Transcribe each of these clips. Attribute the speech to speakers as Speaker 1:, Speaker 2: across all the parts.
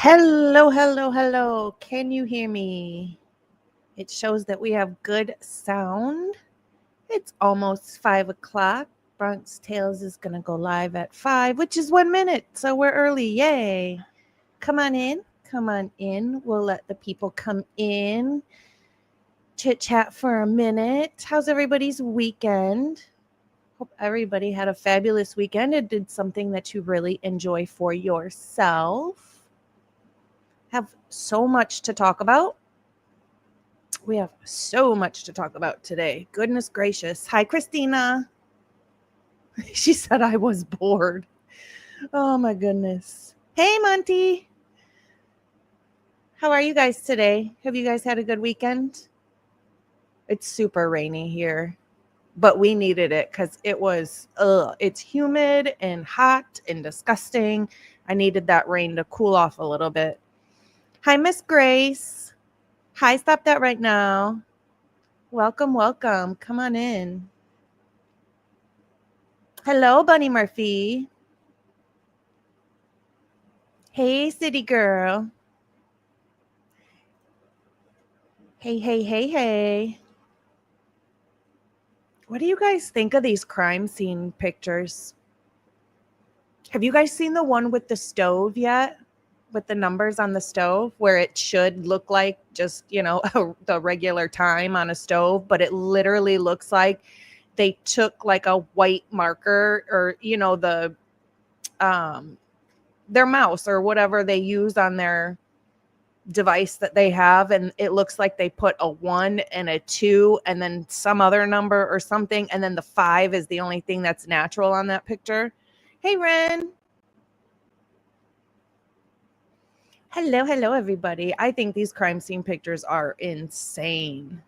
Speaker 1: Hello, hello, hello. Can you hear me? It shows that we have good sound. It's almost 5 o'clock. Bronx Tales is going to go live at 5, which is 1 minute. So we're early. Yay. Come on in. Come on in. We'll let the people come in. Chit chat for a minute. How's everybody's weekend? Hope everybody had a fabulous weekend and did something that you really enjoy for yourself. Have so much to talk about. We have so much to talk about today. Goodness gracious. Hi, Christina. She said I was bored. Oh, my goodness. Hey, Monty. How are you guys today? Have you guys had a good weekend? It's super rainy here, but we needed it because it's humid and hot and disgusting. I needed that rain to cool off a little bit. Hi, Miss Grace. Hi, stop that right now. Welcome, welcome. Come on in. Hello, Bunny Murphy. Hey, city girl. Hey, hey, hey, hey. What do you guys think of these crime scene pictures? Have you guys seen the one with the stove yet? With the numbers on the stove where it should look like just, the regular time on a stove, but it literally looks like they took like a white marker or, their mouse or whatever they use on their device that they have, and it looks like they put a 1 and a 2 and then some other number or something, and then the 5 is the only thing that's natural on that picture. Hey, Ren. Hello, everybody. I think these crime scene pictures are insane.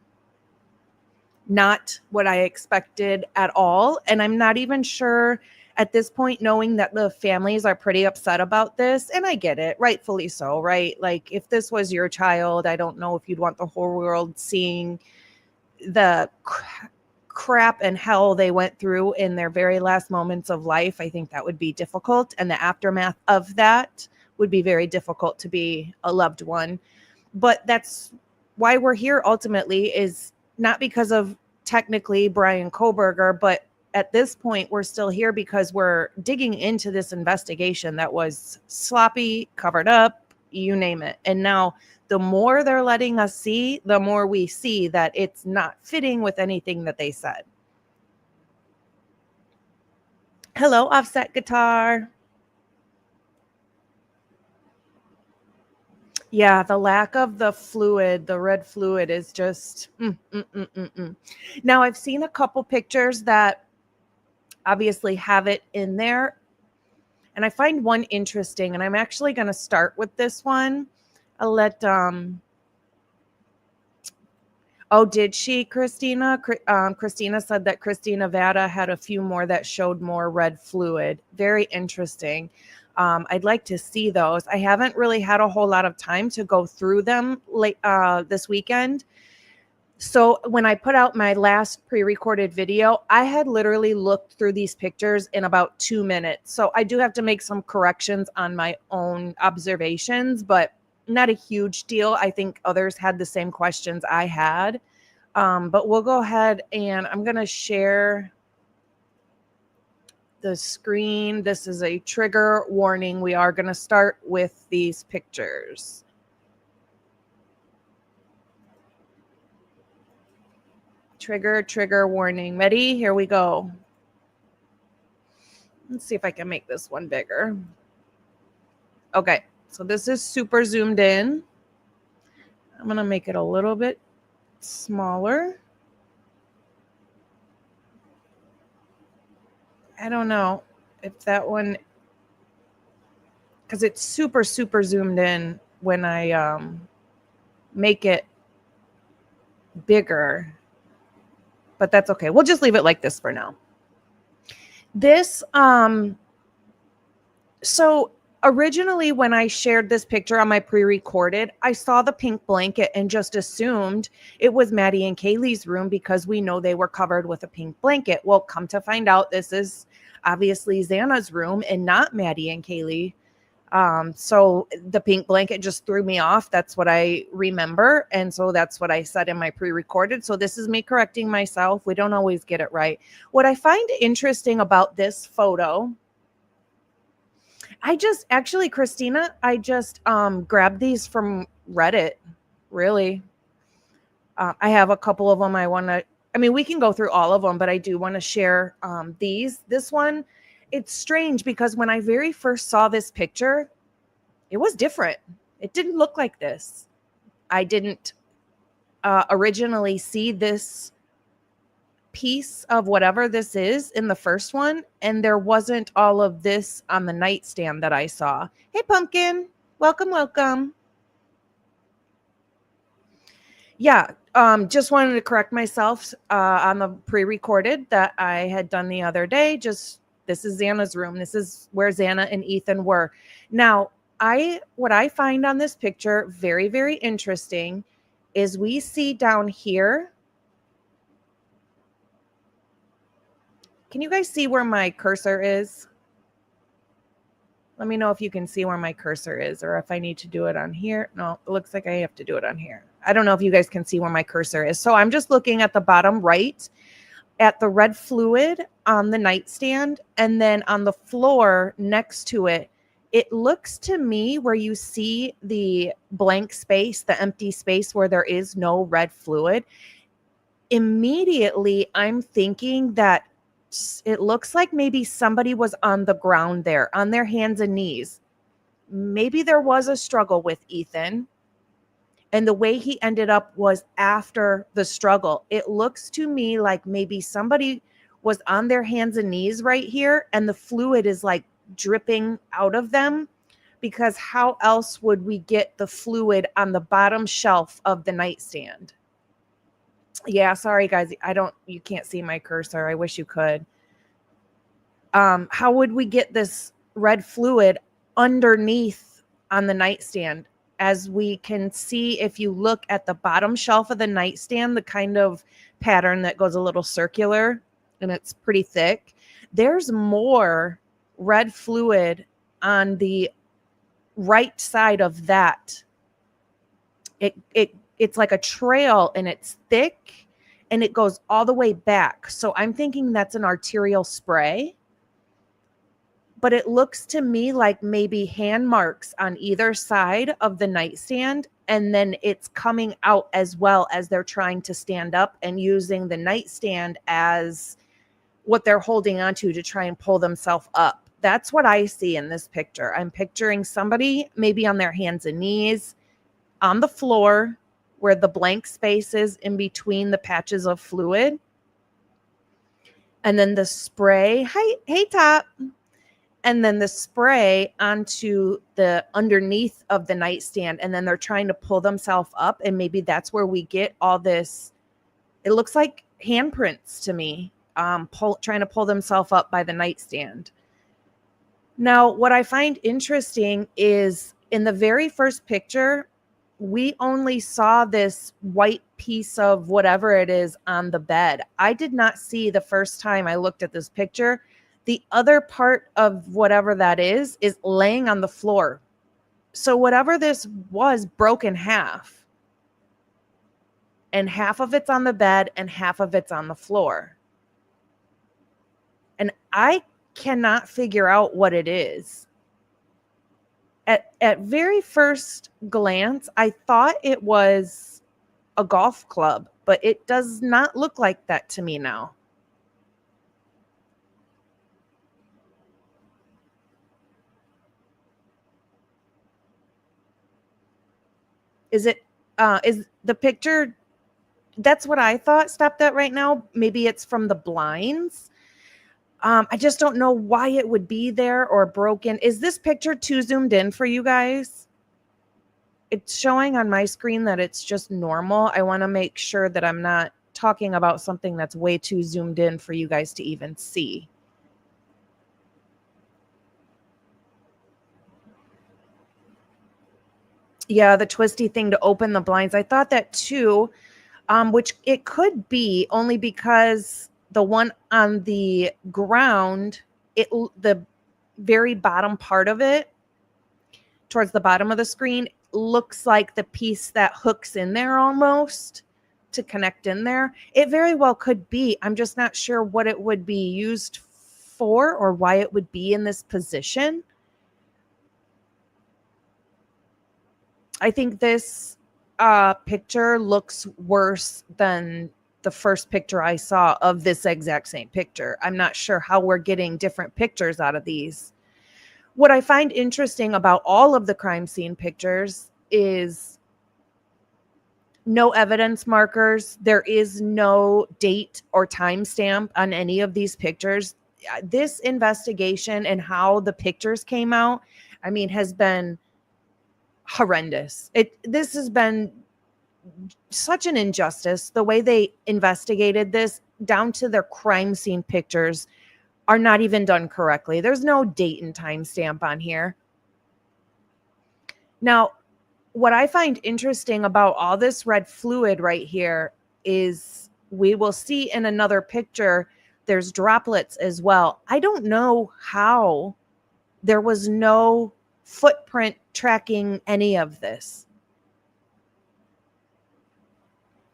Speaker 1: Not what I expected at all, and I'm not even sure at this point, knowing that the families are pretty upset about this, and I get it, rightfully so, right? Like, if this was your child, I don't know if you'd want the whole world seeing the crap and hell they went through in their very last moments of life. I think that would be difficult, and the aftermath of that would be very difficult to be a loved one. But that's why we're here ultimately, is not because of technically Brian Koberger, but at this point, we're still here because we're digging into this investigation that was sloppy, covered up, you name it. And now the more they're letting us see, the more we see that it's not fitting with anything that they said. Hello, Offset Guitar. Yeah, the lack of the fluid, the red fluid is just... Now, I've seen a couple pictures that obviously have it in there, and I find one interesting, and I'm actually going to start with this one. I'll let did she, Christina? Christina said that Christina Vada had a few more that showed more red fluid. Very interesting. I'd like to see those. I haven't really had a whole lot of time to go through them this weekend. So when I put out my last pre-recorded video, I had literally looked through these pictures in about 2 minutes. So I do have to make some corrections on my own observations, but not a huge deal. I think others had the same questions I had. But we'll go ahead and I'm going to share the screen. This is a trigger warning. We are going to start with these pictures. Trigger warning. Ready? Here we go. Let's see if I can make this one bigger. Okay, so this is super zoomed in. I'm going to make it a little bit smaller. I don't know if that one, because it's super zoomed in when I make it bigger. But that's okay. We'll just leave it like this for now. This, so originally when I shared this picture on my pre-recorded, I saw the pink blanket and just assumed it was Maddie and Kaylee's room because we know they were covered with a pink blanket. Well, come to find out, this is obviously Zana's room and not Maddie and Kaylee. So the pink blanket just threw me off. That's what I remember. And so that's what I said in my pre-recorded. So this is me correcting myself. We don't always get it right. What I find interesting about this photo, Christina, I just grabbed these from Reddit, really. I have a couple of them we can go through all of them, but I do want to share this one. It's strange because when I very first saw this picture, it was different. It didn't look like this. I didn't originally see this piece of whatever this is in the first one, and there wasn't all of this on the nightstand that I saw. Hey, Pumpkin. Welcome, welcome. Yeah, just wanted to correct myself on the pre-recorded that I had done the other day. This is Zana's room. This is where Zana and Ethan were. Now, what I find on this picture very, very interesting is we see down here. Can you guys see where my cursor is? Let me know if you can see where my cursor is or if I need to do it on here. No, it looks like I have to do it on here. I don't know if you guys can see where my cursor is. So I'm just looking at the bottom right at the red fluid on the nightstand, and then on the floor next to it, it looks to me where you see the blank space, the empty space where there is no red fluid. Immediately, I'm thinking that it looks like maybe somebody was on the ground there, on their hands and knees. Maybe there was a struggle with Ethan, and the way he ended up was after the struggle. It looks to me like maybe somebody was on their hands and knees right here, and the fluid is like dripping out of them, because how else would we get the fluid on the bottom shelf of the nightstand? Yeah, sorry guys, you can't see my cursor. I wish you could. How would we get this red fluid underneath on the nightstand? As we can see, if you look at the bottom shelf of the nightstand, the kind of pattern that goes a little circular and it's pretty thick, there's more red fluid on the right side of that. It's like a trail, and it's thick, and it goes all the way back. So I'm thinking that's an arterial spray. But it looks to me like maybe hand marks on either side of the nightstand, and then it's coming out as well as they're trying to stand up and using the nightstand as what they're holding onto to try and pull themselves up. That's what I see in this picture. I'm picturing somebody maybe on their hands and knees on the floor where the blank space is in between the patches of fluid. And then the spray, hey Top. And then the spray onto the underneath of the nightstand. And then they're trying to pull themselves up. And maybe that's where we get all this. It looks like handprints to me, trying to pull themselves up by the nightstand. Now, what I find interesting is in the very first picture, we only saw this white piece of whatever it is on the bed. I did not see the first time I looked at this picture. The other part of whatever that is laying on the floor. So whatever this was broke in half. And half of it's on the bed and half of it's on the floor. And I cannot figure out what it is. At very first glance, I thought it was a golf club, but it does not look like that to me now. Is the picture? That's what I thought. Stop that right now. Maybe it's from the blinds. I just don't know why it would be there or broken. Is this picture too zoomed in for you guys? It's showing on my screen that it's just normal. I want to make sure that I'm not talking about something that's way too zoomed in for you guys to even see. Yeah, the twisty thing to open the blinds. I thought that too, which it could be only because the one on the ground, the very bottom part of it, towards the bottom of the screen looks like the piece that hooks in there almost to connect in there. It very well could be. I'm just not sure what it would be used for or why it would be in this position. I think this picture looks worse than the first picture I saw of this exact same picture. I'm not sure how we're getting different pictures out of these. What I find interesting about all of the crime scene pictures is no evidence markers. There is no date or timestamp on any of these pictures. This investigation and how the pictures came out, I mean, has been horrendous. This has been such an injustice. The way they investigated this down to their crime scene pictures are not even done correctly. There's no date and timestamp on here. Now, what I find interesting about all this red fluid right here is we will see in another picture, there's droplets as well. I don't know how there was no footprint tracking any of this.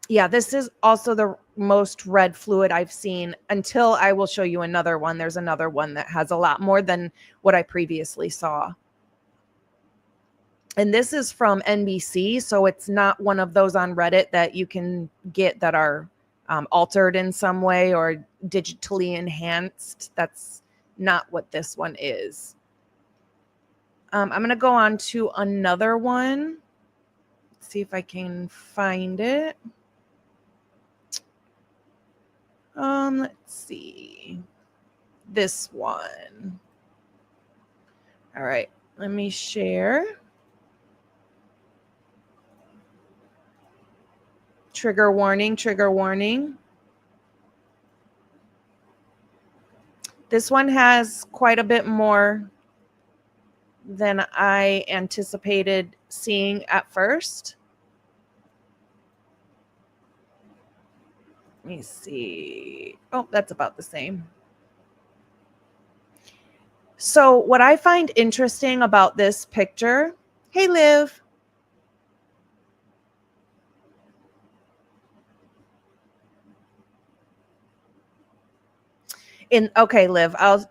Speaker 1: Yeah, this is also the most red fluid I've seen until I will show you another one. There's another one that has a lot more than what I previously saw. And this is from NBC, so it's not one of those on Reddit that you can get that are altered in some way or digitally enhanced. That's not what this one is. I'm going to go on to another one. See if I can find it. Let's see. This one. All right, let me share. Trigger warning, trigger warning. This one has quite a bit more than I anticipated seeing at first. Let me see. Oh, that's about the same. So what I find interesting about this picture, hey, Liv. Okay, Liv, I'll,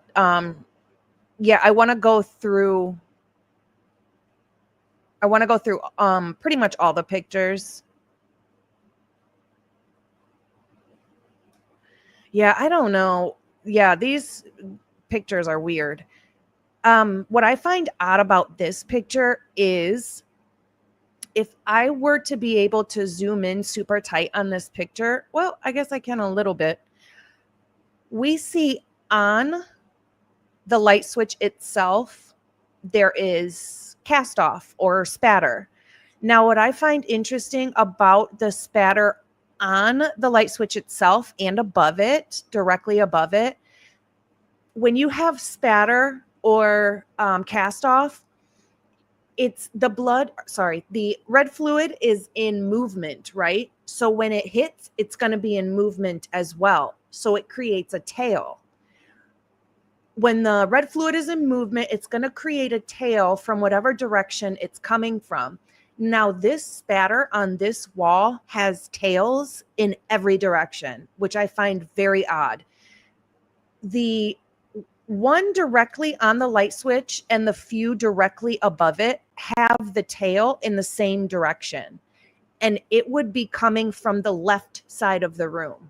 Speaker 1: yeah, I want to go through pretty much all the pictures. Yeah, I don't know. Yeah, these pictures are weird. What I find odd about this picture is if I were to be able to zoom in super tight on this picture, well, I guess I can a little bit. We see on the light switch itself, there is cast off or spatter. Now, what I find interesting about the spatter on the light switch itself and above it, directly above it, when you have spatter or cast off, it's the red fluid is in movement, right? So when it hits, it's going to be in movement as well. So it creates a tail. When the red fluid is in movement, it's going to create a tail from whatever direction it's coming from. Now, this spatter on this wall has tails in every direction, which I find very odd. The one directly on the light switch and the few directly above it have the tail in the same direction. And it would be coming from the left side of the room.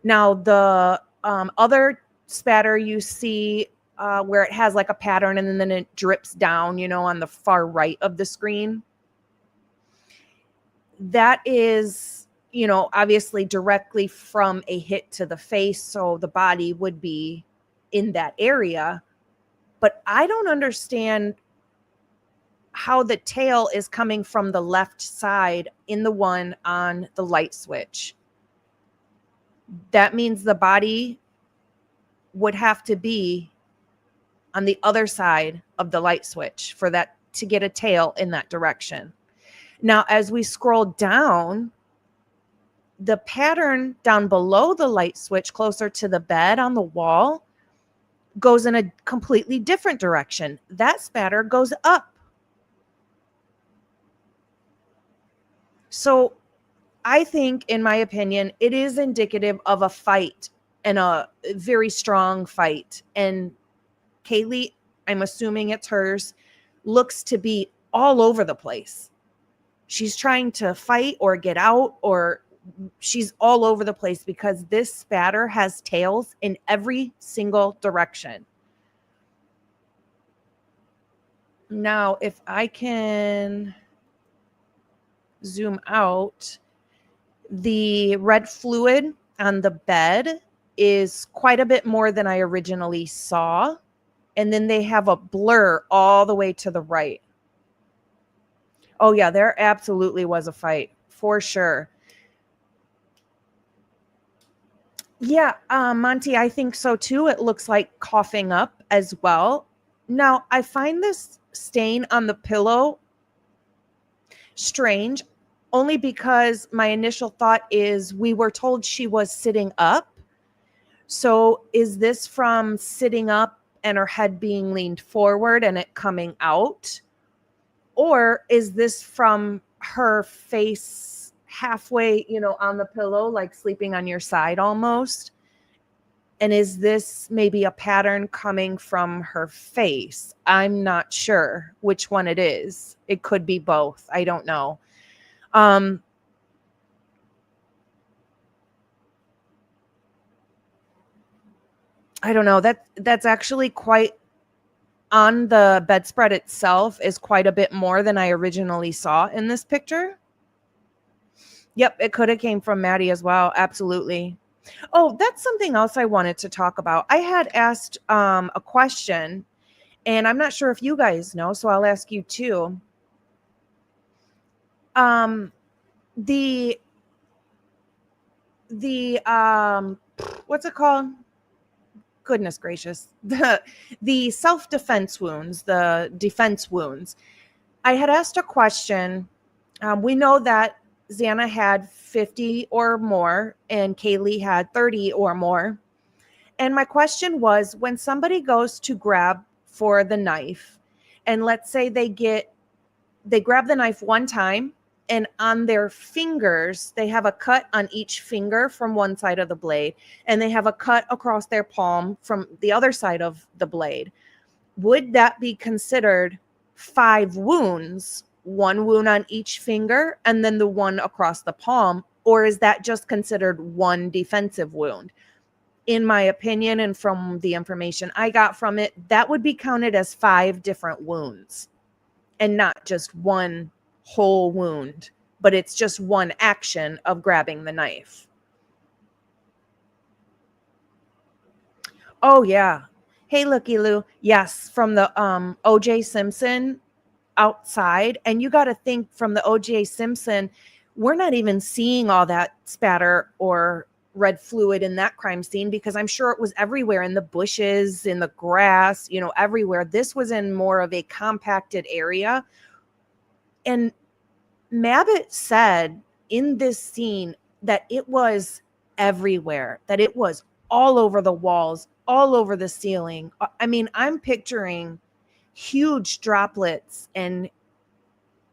Speaker 1: Now, the other spatter you see where it has like a pattern and then it drips down, on the far right of the screen. That is, obviously directly from a hit to the face. So the body would be in that area. But I don't understand how the tail is coming from the left side in the one on the light switch. That means the body would have to be on the other side of the light switch for that to get a tail in that direction. Now, as we scroll down, the pattern down below the light switch, closer to the bed on the wall, goes in a completely different direction. That spatter goes up. So I think, in my opinion, it is indicative of a fight, and a very strong fight. And Kaylee, I'm assuming it's hers, looks to be all over the place. She's trying to fight or get out, or she's all over the place because this spatter has tails in every single direction. Now, if I can zoom out, the red fluid on the bed is quite a bit more than I originally saw. And then they have a blur all the way to the right. Oh, yeah, there absolutely was a fight for sure. Yeah, Monty, I think so too. It looks like coughing up as well. Now, I find this stain on the pillow strange only because my initial thought is we were told she was sitting up. So is this from sitting up and her head being leaned forward and it coming out? Or is this from her face halfway, on the pillow, like sleeping on your side almost? And is this maybe a pattern coming from her face? I'm not sure which one it is. It could be both. I don't know. I don't know. That's actually quite, on the bedspread itself, is quite a bit more than I originally saw in this picture. Yep, it could have came from Maddie as well. Absolutely. Oh, that's something else I wanted to talk about. I had asked a question, and I'm not sure if you guys know, so I'll ask you too. Um, the what's it called? Goodness gracious, the self-defense wounds, the defense wounds. I had asked a question. We know that Zana had 50 or more, and Kaylee had 30 or more. And my question was, when somebody goes to grab for the knife, and let's say they grab the knife one time, and on their fingers, they have a cut on each finger from one side of the blade, and they have a cut across their palm from the other side of the blade. Would that be considered 5 wounds, 1 wound on each finger, and then the one across the palm? Or is that just considered 1 defensive wound? In my opinion, and from the information I got from it, that would be counted as 5 different wounds, and not just 1 whole wound, but it's just 1 action of grabbing the knife. Oh yeah. Hey, Looky Lou. Yes, from the OJ Simpson outside. And you got to think, from the OJ Simpson, we're not even seeing all that spatter or red fluid in that crime scene, because I'm sure it was everywhere, in the bushes, in the grass, everywhere. This was in more of a compacted area. And Mabbitt said in this scene that it was everywhere, that it was all over the walls, all over the ceiling. I mean, I'm picturing huge droplets and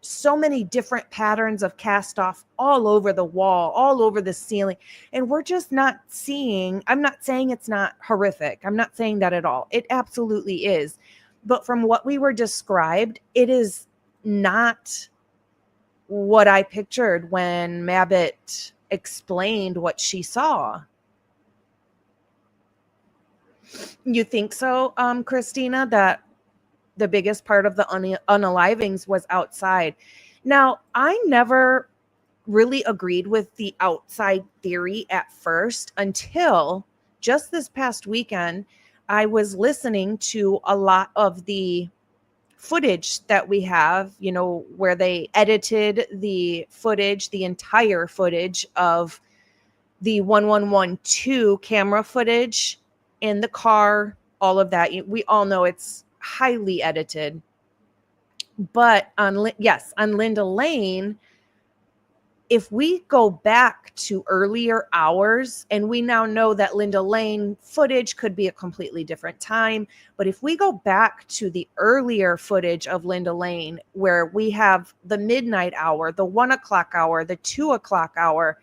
Speaker 1: so many different patterns of cast off all over the wall, all over the ceiling. And we're just not seeing, I'm not saying it's not horrific. I'm not saying that at all. It absolutely is. But from what we were described, it is not what I pictured when Mabbitt explained what she saw. You think so, Christina, that the biggest part of the unalivings was outside? Now, I never really agreed with the outside theory at first, until just this past weekend. I was listening to a lot of the footage that we have, where they edited the footage, the entire footage of the 1112 camera footage in the car, all of that. We all know it's highly edited. But on Linda Lane, if we go back to earlier hours, and we now know that Linda Lane footage could be a completely different time, but if we go back to the earlier footage of Linda Lane, where we have the midnight hour, the 1 o'clock hour, the 2 o'clock hour,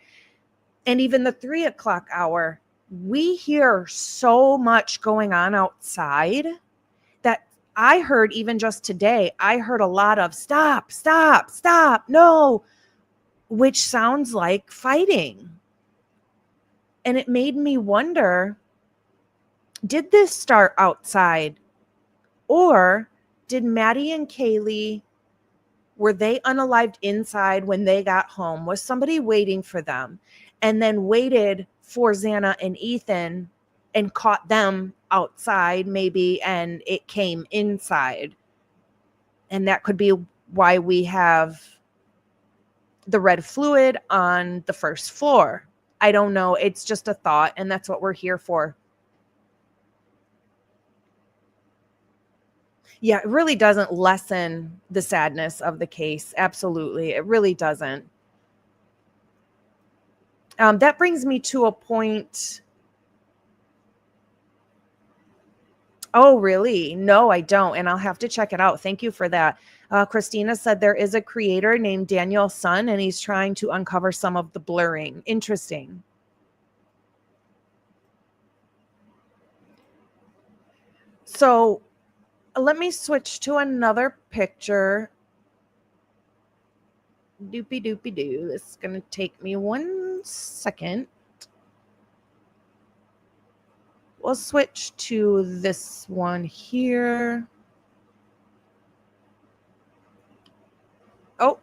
Speaker 1: and even the 3 o'clock hour, we hear so much going on outside that I heard, even just today, I heard a lot of stop, stop, stop, no, which sounds like fighting. And it made me wonder, did this start outside? Or did Maddie and Kaylee, were they unalived inside when they got home? Was somebody waiting for them and then waited for Zana and Ethan and caught them outside maybe, and it came inside? And that could be why we have the red fluid on the first floor. I don't know. It's just a thought, and that's what we're here for. Yeah, it really doesn't lessen the sadness of the case. Absolutely. It really doesn't. That brings me to a point. Oh, really? No, I don't. And I'll have to check it out. Thank you for that. Christina said there is a creator named Daniel Sun, and he's trying to uncover some of the blurring. Interesting. So let me switch to another picture. Doopy doopy doo. This is going to take me 1 second. We'll switch to this one here. Oh,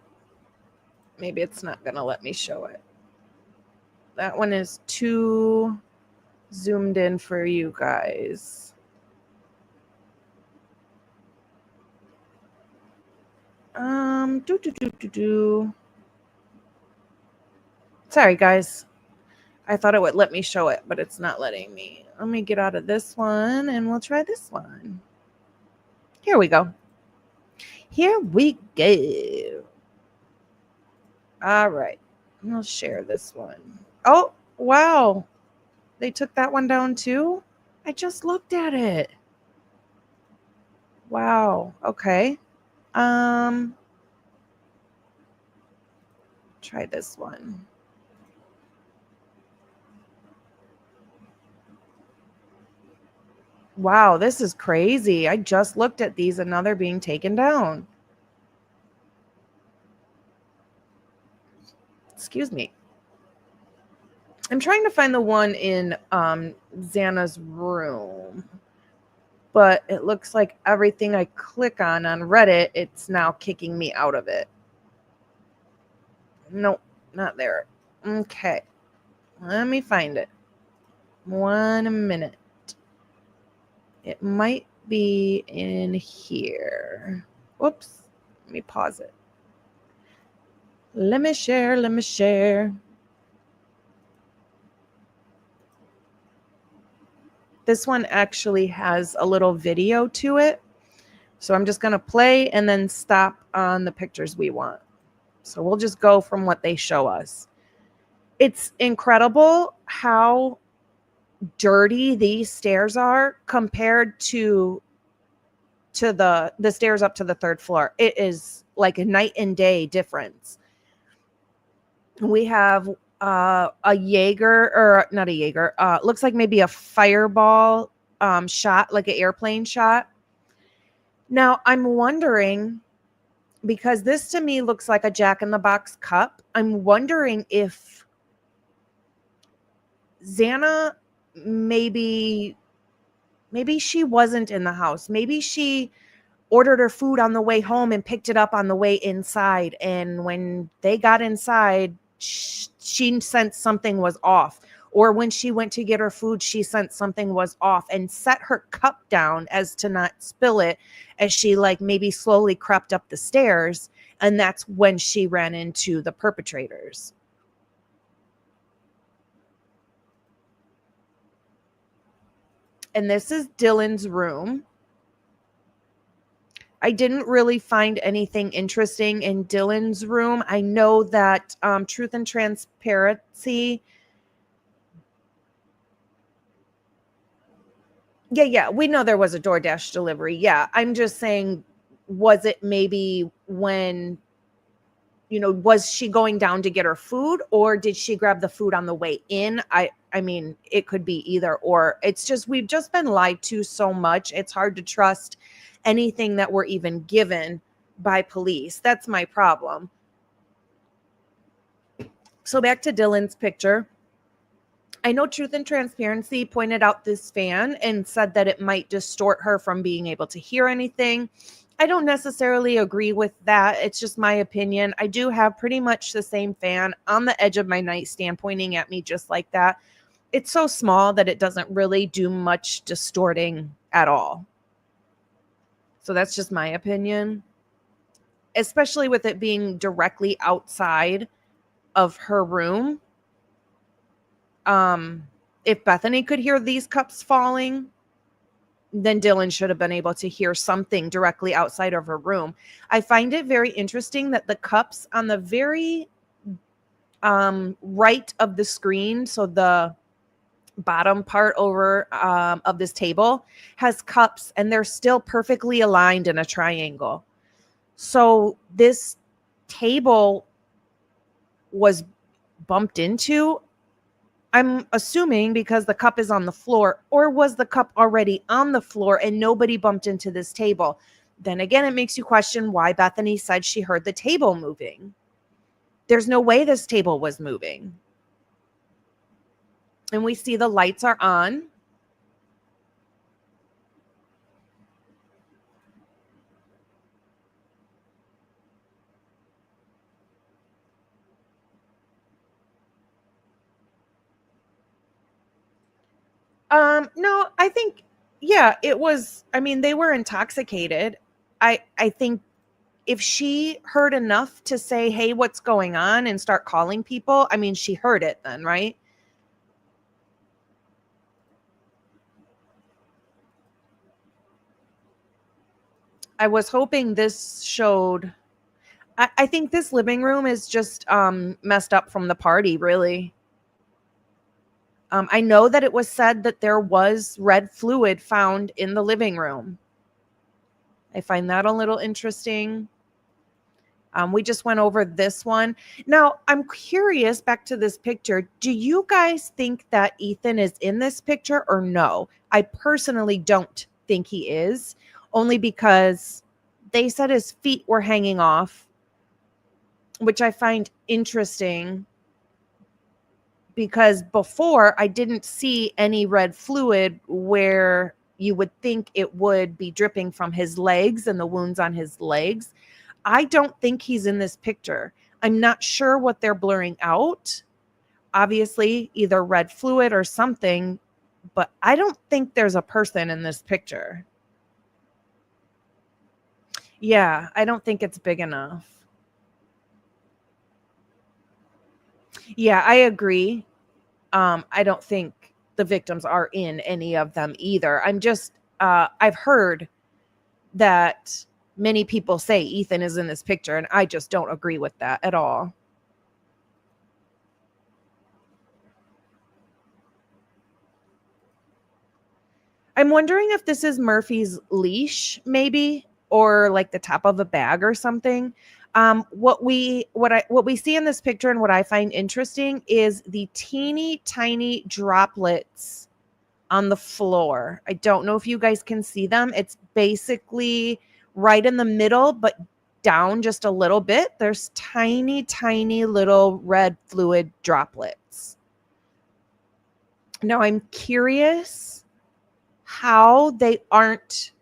Speaker 1: maybe it's not going to let me show it. That one is too zoomed in for you guys. Sorry, guys. I thought it would let me show it, but it's not letting me. Let me get out of this one and we'll try this one. Here we go. Here we go. All right. I'll share this one. Oh, wow. They took that one down too? I just looked at it. Wow. Okay. Try this one. Wow, this is crazy. I just looked at these and now they're being taken down. Excuse me. I'm trying to find the one in Zana's room, but it looks like everything I click on Reddit, it's now kicking me out of it. Nope, not there. Okay, let me find it. 1 minute. It might be in here. Whoops, let me pause it. Let me share. This one actually has a little video to it. So I'm just going to play and then stop on the pictures we want. So we'll just go from what they show us. It's incredible how dirty these stairs are compared to the stairs up to the third floor. It is like a night and day difference. We have a Jaeger, or not a Jaeger, looks like maybe a fireball shot, like an airplane shot. Now I'm wondering, because this to me looks like a Jack in the Box cup, I'm wondering if Zana maybe she wasn't in the house. Maybe she ordered her food on the way home and picked it up on the way inside. And when they got inside, she sensed something was off. Or when she went to get her food, she sensed something was off and set her cup down as to not spill it as she like maybe slowly crept up the stairs. And that's when she ran into the perpetrators. And this is Dylan's room. I didn't really find anything interesting in Dylan's room. I know that Truth and Transparency. Yeah, we know there was a DoorDash delivery. Yeah, I'm just saying, was it maybe when, was she going down to get her food, or did she grab the food on the way in? I mean, it could be either or. It's just, we've just been lied to so much. It's hard to trust anything that we're even given by police. That's my problem. So back to Dylan's picture. I know Truth and Transparency pointed out this fan and said that it might distort her from being able to hear anything. I don't necessarily agree with that. It's just my opinion. I do have pretty much the same fan on the edge of my nightstand pointing at me just like that. It's so small that it doesn't really do much distorting at all. So that's just my opinion, especially with it being directly outside of her room. If Bethany could hear these cups falling, then Dylan should have been able to hear something directly outside of her room. I find it very interesting that the cups on the very right of the screen, so the bottom part over of this table, has cups, and they're still perfectly aligned in a triangle. So this table was bumped into, I'm assuming, because the cup is on the floor, or was the cup already on the floor and nobody bumped into this table? Then again, it makes you question why Bethany said she heard the table moving. There's no way this table was moving. And we see the lights are on. No, I think, yeah, it was, I mean, they were intoxicated. I think if she heard enough to say, hey, what's going on, and start calling people, I mean, she heard it then, right? I was hoping this showed, I think this living room is just messed up from the party, really. I know that it was said that there was red fluid found in the living room. I find that a little interesting. We just went over this one. Now, I'm curious, back to this picture. Do you guys think that Ethan is in this picture or no? I personally don't think he is, only because they said his feet were hanging off, which I find interesting, because before I didn't see any red fluid where you would think it would be dripping from his legs and the wounds on his legs. I don't think he's in this picture. I'm not sure what they're blurring out. Obviously, either red fluid or something, but I don't think there's a person in this picture. Yeah, I don't think it's big enough. Yeah, I agree. I don't think the victims are in any of them either. I'm just, I've heard that many people say Ethan is in this picture, and I just don't agree with that at all. I'm wondering if this is Murphy's leash, maybe, or like the top of a bag or something. What we see in this picture, and what I find interesting, is the teeny tiny droplets on the floor. I don't know if you guys can see them. It's basically right in the middle, but down just a little bit. There's tiny, tiny little red fluid droplets. Now, I'm curious how they aren't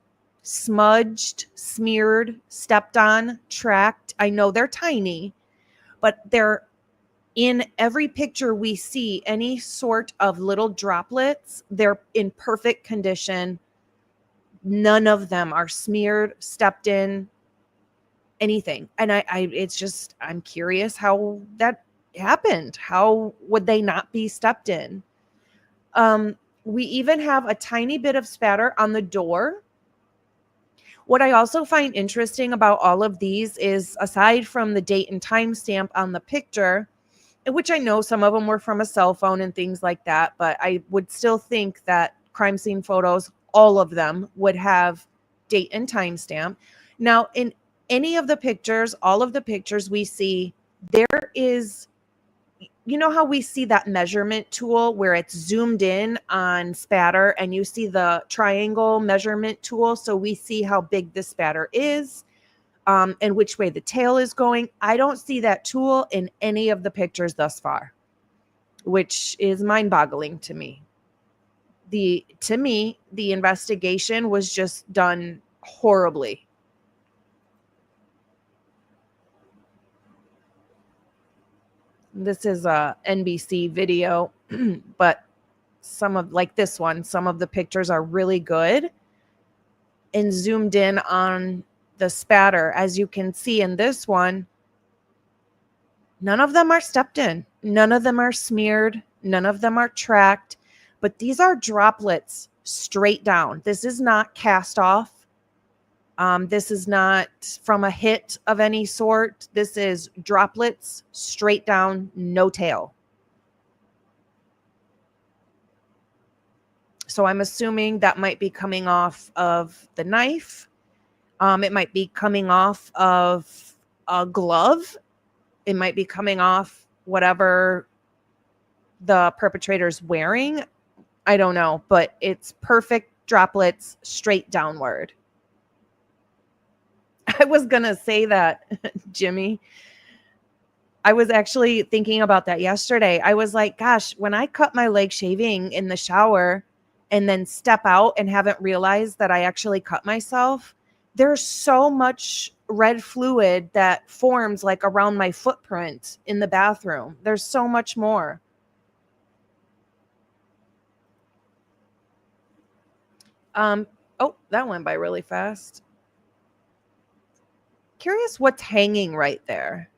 Speaker 1: smudged, smeared, stepped on, tracked. I know they're tiny, but they're in every picture we see any sort of little droplets. They're in perfect condition. None of them are smeared, stepped in, anything. And it's just, I'm curious how that happened. How would they not be stepped in? We even have a tiny bit of spatter on the door. What I also find interesting about all of these is, aside from the date and timestamp on the picture, which I know some of them were from a cell phone and things like that, but I would still think that crime scene photos, all of them, would have date and timestamp. Now, in any of the pictures, all of the pictures we see, there is, you know how we see that measurement tool where it's zoomed in on spatter and you see the triangle measurement tool, so we see how big the spatter is, and which way the tail is going. I don't see that tool in any of the pictures thus far, which is mind-boggling to me. To me, the investigation was just done horribly. This is a NBC video, but some of, like this one, some of the pictures are really good and zoomed in on the spatter. As you can see in this one, none of them are stepped in. None of them are smeared. None of them are tracked. But these are droplets straight down. This is not cast off. This is not from a hit of any sort. This is droplets straight down, no tail. So I'm assuming that might be coming off of the knife. It might be coming off of a glove. It might be coming off whatever the perpetrator's wearing. I don't know, but it's perfect droplets straight downward. I was going to say that, Jimmy. I was actually thinking about that yesterday. I was like, gosh, when I cut my leg shaving in the shower and then step out and haven't realized that I actually cut myself, there's so much red fluid that forms like around my footprint in the bathroom. There's so much more. Oh, that went by really fast. Curious what's hanging right there.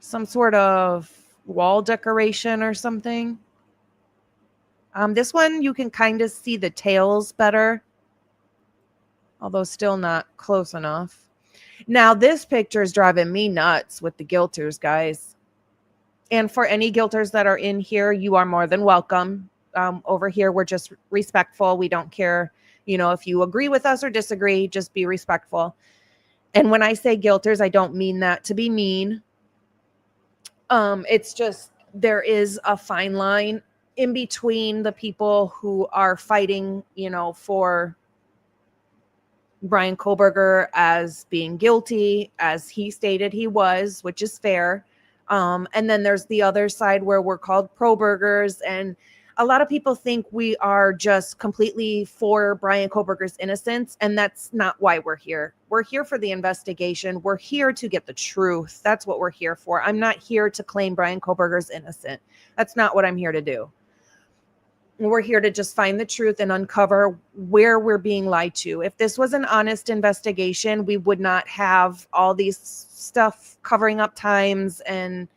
Speaker 1: Some sort of wall decoration or something. This one, you can kind of see the tails better, although still not close enough. Now, this picture is driving me nuts with the guilters, guys. And for any guilters that are in here, you are more than welcome. Over here, we're just respectful. We don't care, if you agree with us or disagree, just be respectful. And when I say guilters, I don't mean that to be mean. It's just, there is a fine line in between the people who are fighting, for Bryan Kohberger as being guilty, as he stated he was, which is fair. And then there's the other side where we're called pro-burgers. And a lot of people think we are just completely for Bryan Kohberger's innocence. And that's not why we're here. We're here for the investigation. We're here to get the truth. That's what we're here for. I'm not here to claim Bryan Kohberger's innocent. That's not what I'm here to do. We're here to just find the truth and uncover where we're being lied to. If this was an honest investigation, we would not have all these stuff covering up times and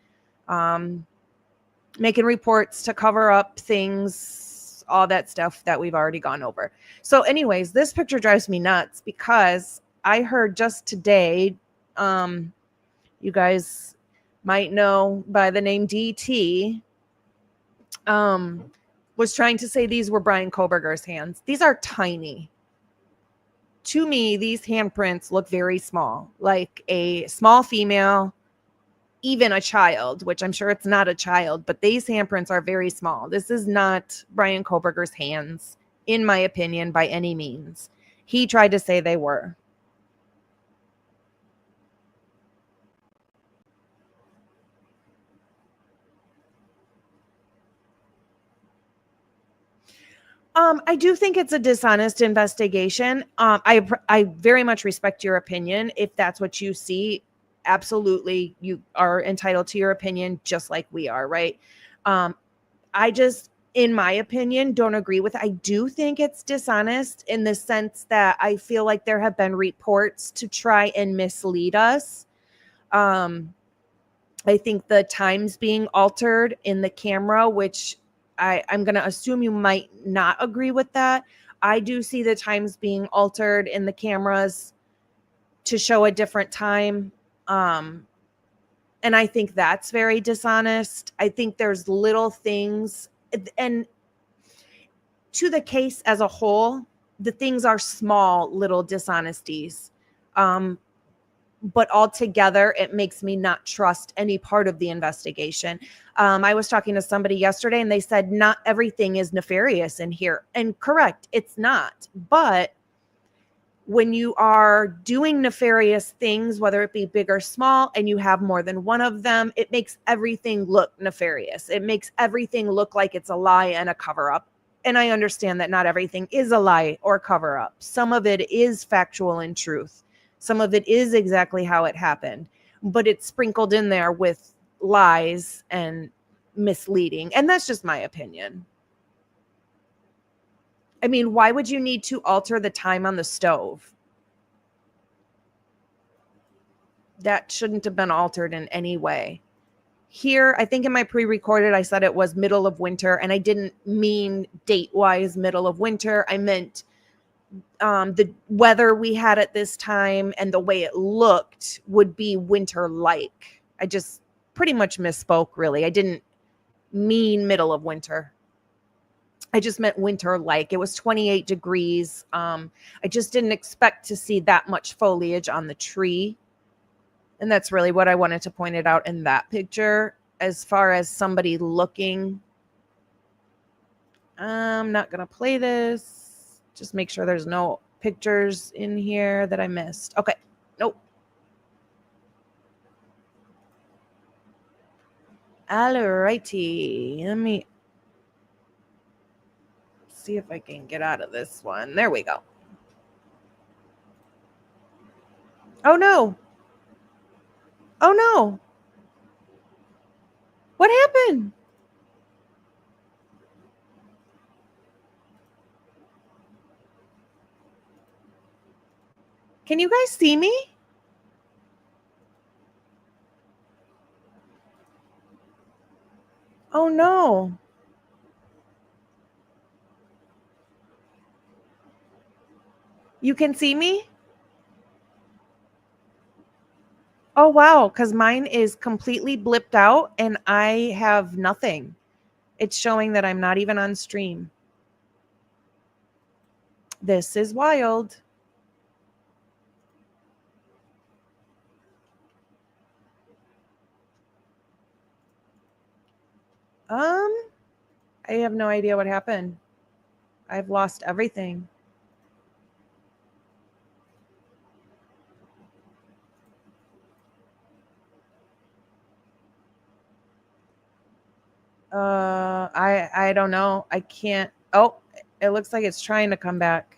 Speaker 1: making reports to cover up things, all that stuff that we've already gone over. So anyways, this picture drives me nuts because I heard just today, you guys might know by the name DT, was trying to say these were Bryan Kohberger's hands. These are tiny. To me, these handprints look very small, like a small female, even a child, which I'm sure it's not a child, but these handprints are very small. This is not Bryan Kohberger's hands, in my opinion, by any means. He tried to say they were. I do think it's a dishonest investigation. I very much respect your opinion. If that's what you see, absolutely, you are entitled to your opinion, just like we are, right? I just, in my opinion, don't agree with it. I do think it's dishonest in the sense that I feel like there have been reports to try and mislead us. I think the times being altered in the camera, which I'm going to assume you might not agree with that. I do see the times being altered in the cameras to show a different time. And I think that's very dishonest. I think there's little things, and to the case as a whole, the things are small little dishonesties. But altogether, it makes me not trust any part of the investigation. I was talking to somebody yesterday and they said not everything is nefarious in here. And correct, it's not. But when you are doing nefarious things, whether it be big or small, and you have more than one of them, it makes everything look nefarious. It makes everything look like it's a lie and a cover up. And I understand that not everything is a lie or cover up. Some of it is factual and truth. Some of it is exactly how it happened, but it's sprinkled in there with lies and misleading. And that's just my opinion. I mean, why would you need to alter the time on the stove? That shouldn't have been altered in any way. Here, I think in my pre-recorded, I said it was middle of winter, and I didn't mean date-wise middle of winter. I meant the weather we had at this time and the way it looked would be winter-like. I just pretty much misspoke, really. I didn't mean middle of winter. I just meant winter-like. It was 28 degrees. I just didn't expect to see that much foliage on the tree. And that's really what I wanted to point it out in that picture. As far as somebody looking, I'm not going to play this. Just make sure there's no pictures in here that I missed. Okay. Nope. Alrighty. Let me see if I can get out of this one. There we go. Oh no. Oh no. What happened? Can you guys see me? Oh no. You can see me? Oh wow, because mine is completely blipped out and I have nothing. It's showing that I'm not even on stream. This is wild. I have no idea what happened. I've lost everything. I don't know. I can't. Oh, it looks like it's trying to come back.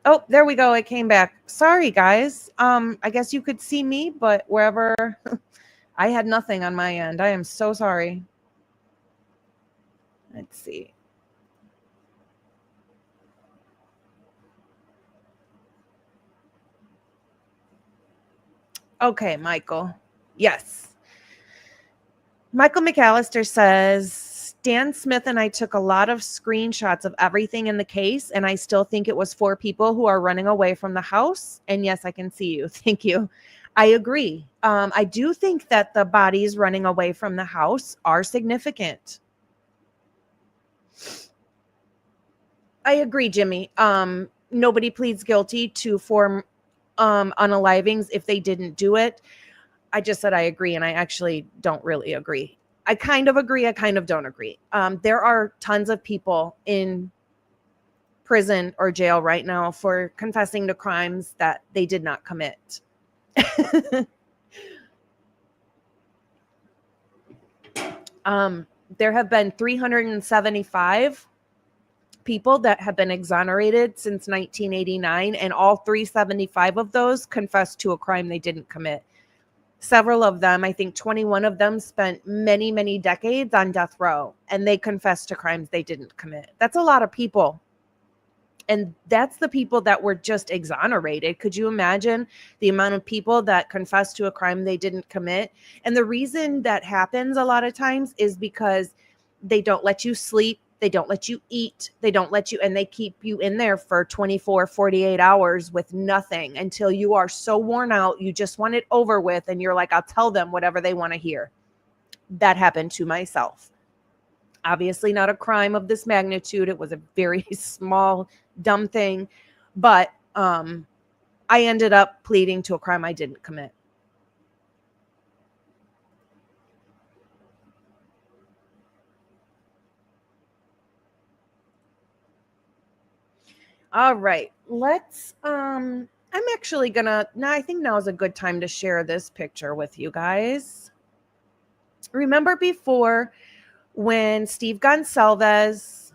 Speaker 1: Oh, there we go. It came back. Sorry, guys. I guess you could see me, but wherever I had nothing on my end. I am so sorry. Let's see. Okay, Michael. Yes. Michael McAllister says, Dan Smith and I took a lot of screenshots of everything in the case, and I still think it was 4 people who are running away from the house. And yes, I can see you. Thank you. I agree. I do think that the bodies running away from the house are significant. I agree, Jimmy. Nobody pleads guilty to 4 unalivings if they didn't do it. I just said I agree, and I actually don't really agree. I kind of agree. I kind of don't agree. There are tons of people in prison or jail right now for confessing to crimes that they did not commit. There have been 375 people that have been exonerated since 1989, and all 375 of those confessed to a crime they didn't commit. Several of them, I think 21 of them, spent many, many decades on death row, and they confessed to crimes they didn't commit. That's a lot of people. And that's the people that were just exonerated. Could you imagine the amount of people that confess to a crime they didn't commit? And the reason that happens a lot of times is because they don't let you sleep They don't let you eat. They don't let you, and they keep you in there for 24, 48 hours with nothing until you are so worn out. You just want it over with. And you're like, I'll tell them whatever they want to hear. That happened to myself. Obviously not a crime of this magnitude. It was a very small, dumb thing. But I ended up pleading to a crime I didn't commit. All right, let's, I'm actually gonna, now I think now is a good time to share this picture with you guys. Remember before when Steve Gonsalves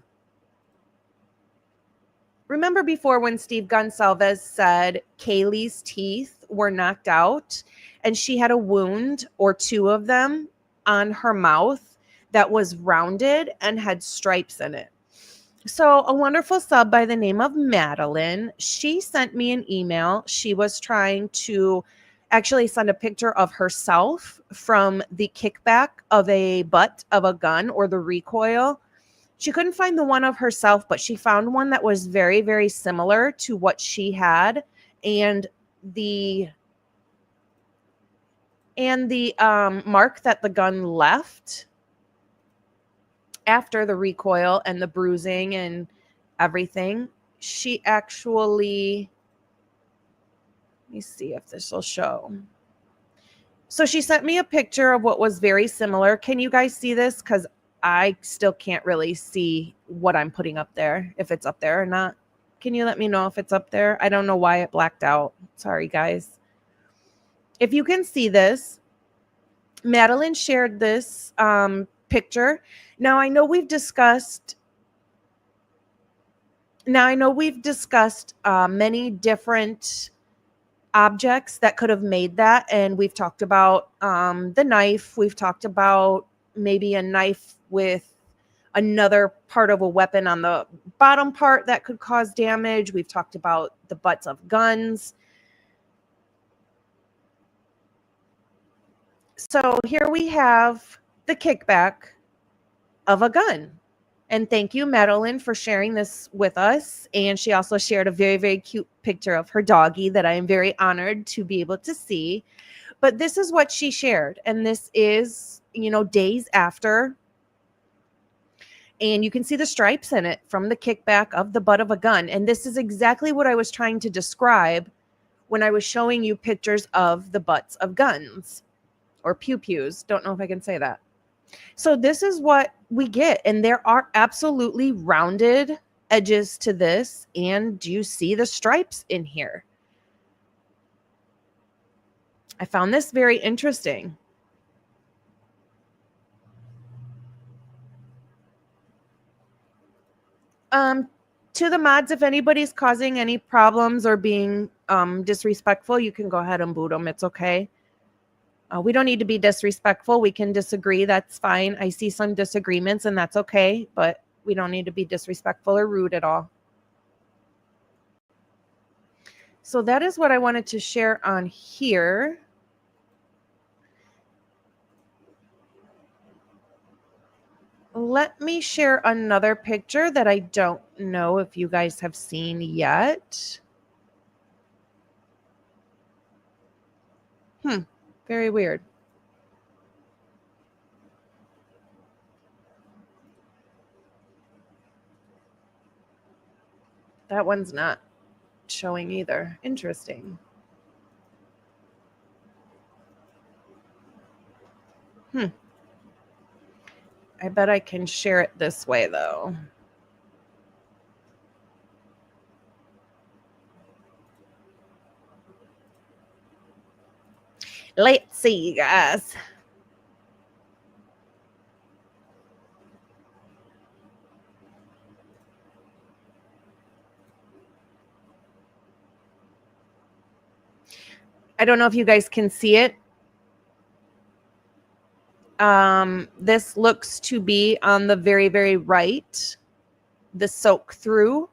Speaker 1: said Kaylee's teeth were knocked out and she had a wound or two of them on her mouth that was rounded and had stripes in it? So a wonderful sub by the name of Madeline, she sent me an email. She was trying to actually send a picture of herself from the kickback of a butt of a gun or the recoil. She couldn't find the one of herself, but she found one that was very, very similar to what she had. And the mark that the gun left after the recoil and the bruising and everything, she actually, let me see if this will show. So she sent me a picture of what was very similar. Can you guys see this? Because I still can't really see what I'm putting up there, if it's up there or not. Can you let me know if it's up there? I don't know why it blacked out. Sorry, guys. If you can see this, Madeline shared this picture. Now I know we've discussed many different objects that could have made that, and we've talked about the knife. We've talked about maybe a knife with another part of a weapon on the bottom part that could cause damage. We've talked about the butts of guns. So here we have the kickback of a gun. And thank you, Madeline, for sharing this with us. And she also shared a very, very cute picture of her doggie that I am very honored to be able to see. But this is what she shared. And this is, days after. And you can see the stripes in it from the kickback of the butt of a gun. And this is exactly what I was trying to describe when I was showing you pictures of the butts of guns or pew-pews. Don't know if I can say that. So this is what we get. And there are absolutely rounded edges to this. And do you see the stripes in here? I found this very interesting. To the mods, if anybody's causing any problems or being disrespectful, you can go ahead and boot them. It's okay. We don't need to be disrespectful. We can disagree. That's fine. I see some disagreements and that's okay, but we don't need to be disrespectful or rude at all. So that is what I wanted to share on here. Let me share another picture that I don't know if you guys have seen yet. Very weird. That one's not showing either. Interesting. I bet I can share it this way though. Let's see, guys. I don't know if you guys can see it. This looks to be on the very, very right, the soak through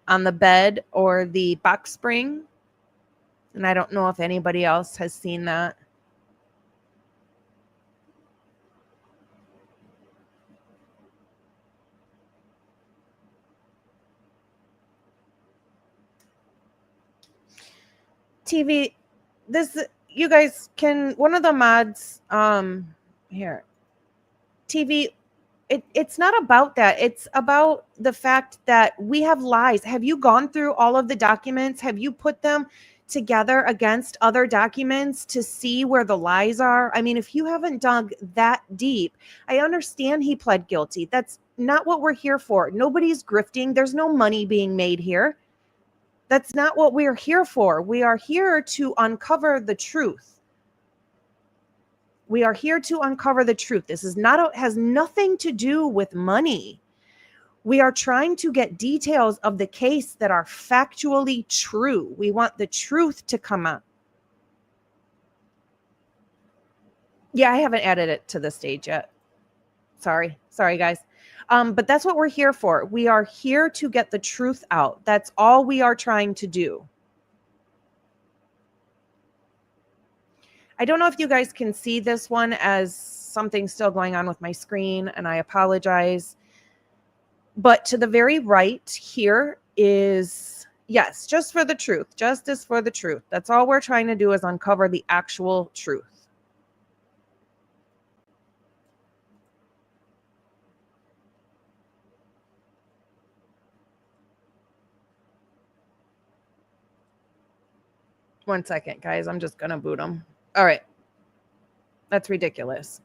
Speaker 1: on the bed or the box spring. And I don't know if anybody else has seen that. TV, this, you guys can, one of the mods, here, TV, it's not about that. It's about the fact that we have lies. Have you gone through all of the documents? Have you put them together against other documents to see where the lies are? I mean, if you haven't dug that deep, I understand he pled guilty. That's not what we're here for. Nobody's grifting. There's no money being made here. That's not what we're here for. We are here to uncover the truth. We are here to uncover the truth. This is not, has nothing to do with money. We are trying to get details of the case that are factually true. We want the truth to come out. Yeah, I haven't added it to the stage yet. Sorry, guys. But that's what we're here for. We are here to get the truth out. That's all we are trying to do. I don't know if you guys can see this one, as something's still going on with my screen, and I apologize. But to the very right here is, yes, just for the truth, justice for the truth. That's all we're trying to do, is uncover the actual truth. One second, guys. I'm just going to boot them. All right. That's ridiculous.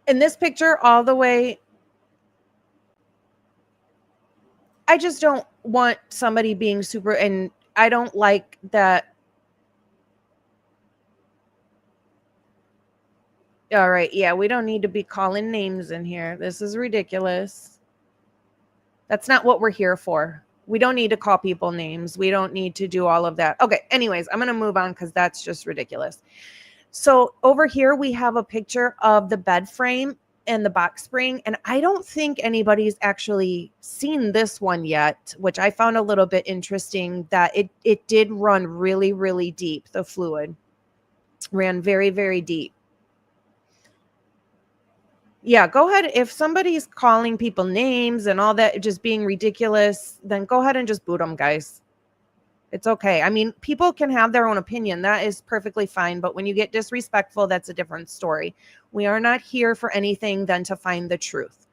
Speaker 1: In this picture, all the way, I just don't want somebody being super, and I don't like that. All right. Yeah, we don't need to be calling names in here. This is ridiculous. That's not what we're here for. We don't need to call people names. We don't need to do all of that. Okay. Anyways, I'm going to move on because that's just ridiculous. So over here, we have a picture of the bed frame and the box spring. And I don't think anybody's actually seen this one yet, which I found a little bit interesting, that it did run really, really deep. The fluid ran very, very deep. Yeah, go ahead. If somebody's calling people names and all that, just being ridiculous, then go ahead and just boot them, guys. It's okay. I mean, people can have their own opinion. That is perfectly fine. But when you get disrespectful, that's a different story. We are not here for anything than to find the truth.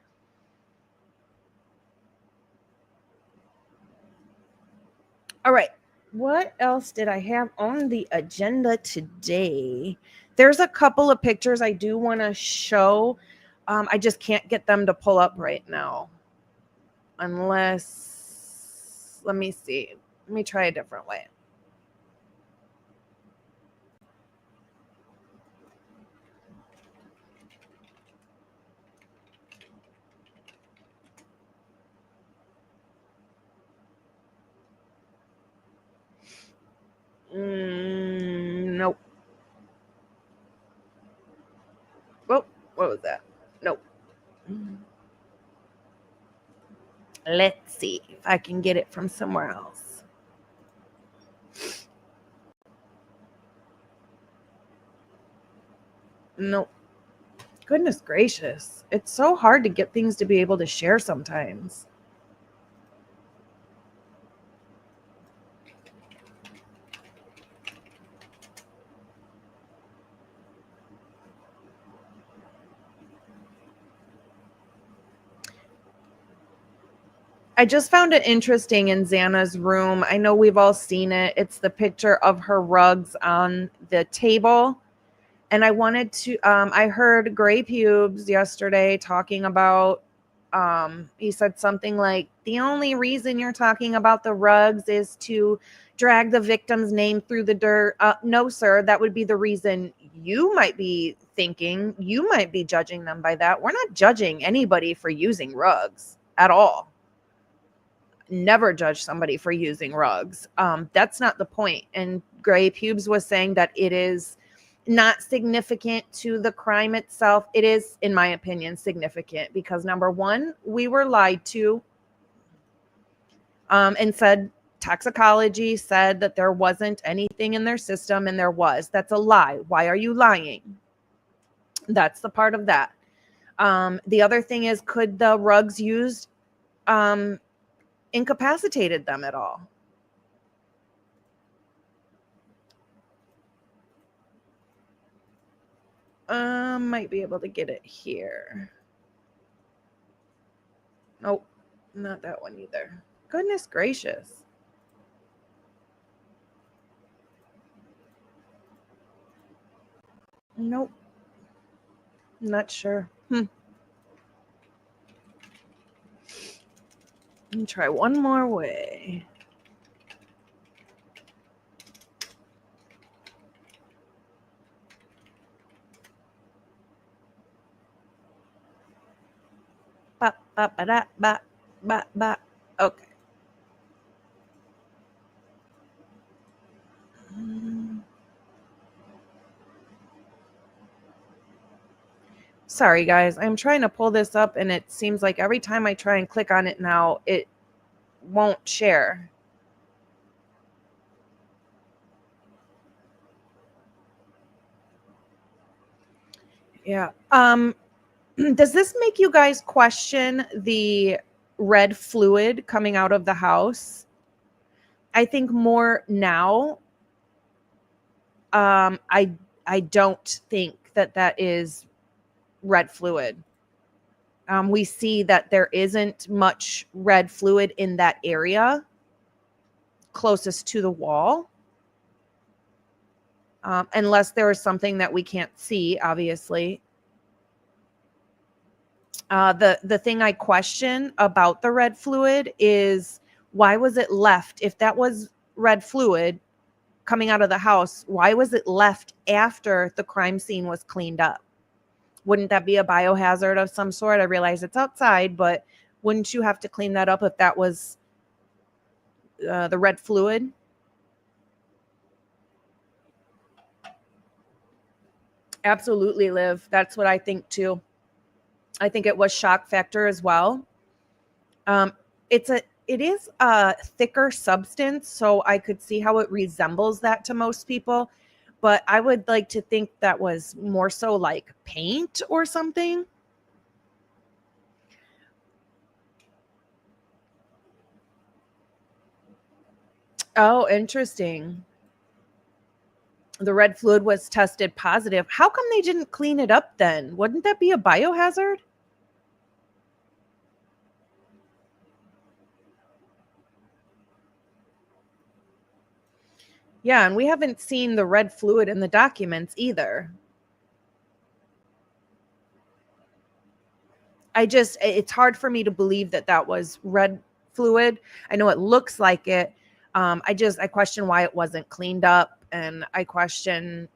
Speaker 1: All right. What else did I have on the agenda today? There's a couple of pictures I do want to show. I just can't get them to pull up right now. Unless, let me see. Let me try a different way. Nope. Oh, what was that? Nope. Let's see if I can get it from somewhere else. Nope. Goodness gracious. It's so hard to get things to be able to share sometimes. I just found it interesting in Zana's room. I know we've all seen it. It's the picture of her rugs on the table. And I wanted to, I heard Gray Pubes yesterday talking about, he said something like, the only reason you're talking about the rugs is to drag the victim's name through the dirt. No, sir, that would be the reason. You might be thinking, you might be judging them by that. We're not judging anybody for using rugs at all. Never judge somebody for using rugs. That's not the point. And Gray Pubes was saying that it is not significant to the crime itself. It is, in my opinion, significant because, number one, we were lied to, and said toxicology said that there wasn't anything in their system, and there was. That's a lie. Why are you lying? That's the part of that. The other thing is, could the rugs used incapacitated them at all. Might be able to get it here. Nope, not that one either. Goodness gracious. Nope. Not sure. Let me try one more way. Ba, ba, ba, da, ba, ba, ba. Okay. Sorry, guys. I'm trying to pull this up, and it seems like every time I try and click on it now, it won't share. Yeah. Does this make you guys question the red fluid coming out of the house? I think more now. I don't think that is red fluid. We see that there isn't much red fluid in that area closest to the wall. Unless there is something that we can't see, obviously. The thing I question about the red fluid is, why was it left? If that was red fluid coming out of the house, why was it left after the crime scene was cleaned up? Wouldn't that be a biohazard of some sort? I realize it's outside, but wouldn't you have to clean that up if that was the red fluid? Absolutely, Liv. That's what I think too. I think it was shock factor as well. It is a thicker substance, so I could see how it resembles that to most people. But I would like to think that was more so like paint or something. Oh, interesting. The red fluid was tested positive. How come they didn't clean it up then? Wouldn't that be a biohazard? Yeah, and we haven't seen the red fluid in the documents either. It's hard for me to believe that was red fluid. I know it looks like it. I question why it wasn't cleaned up, and I question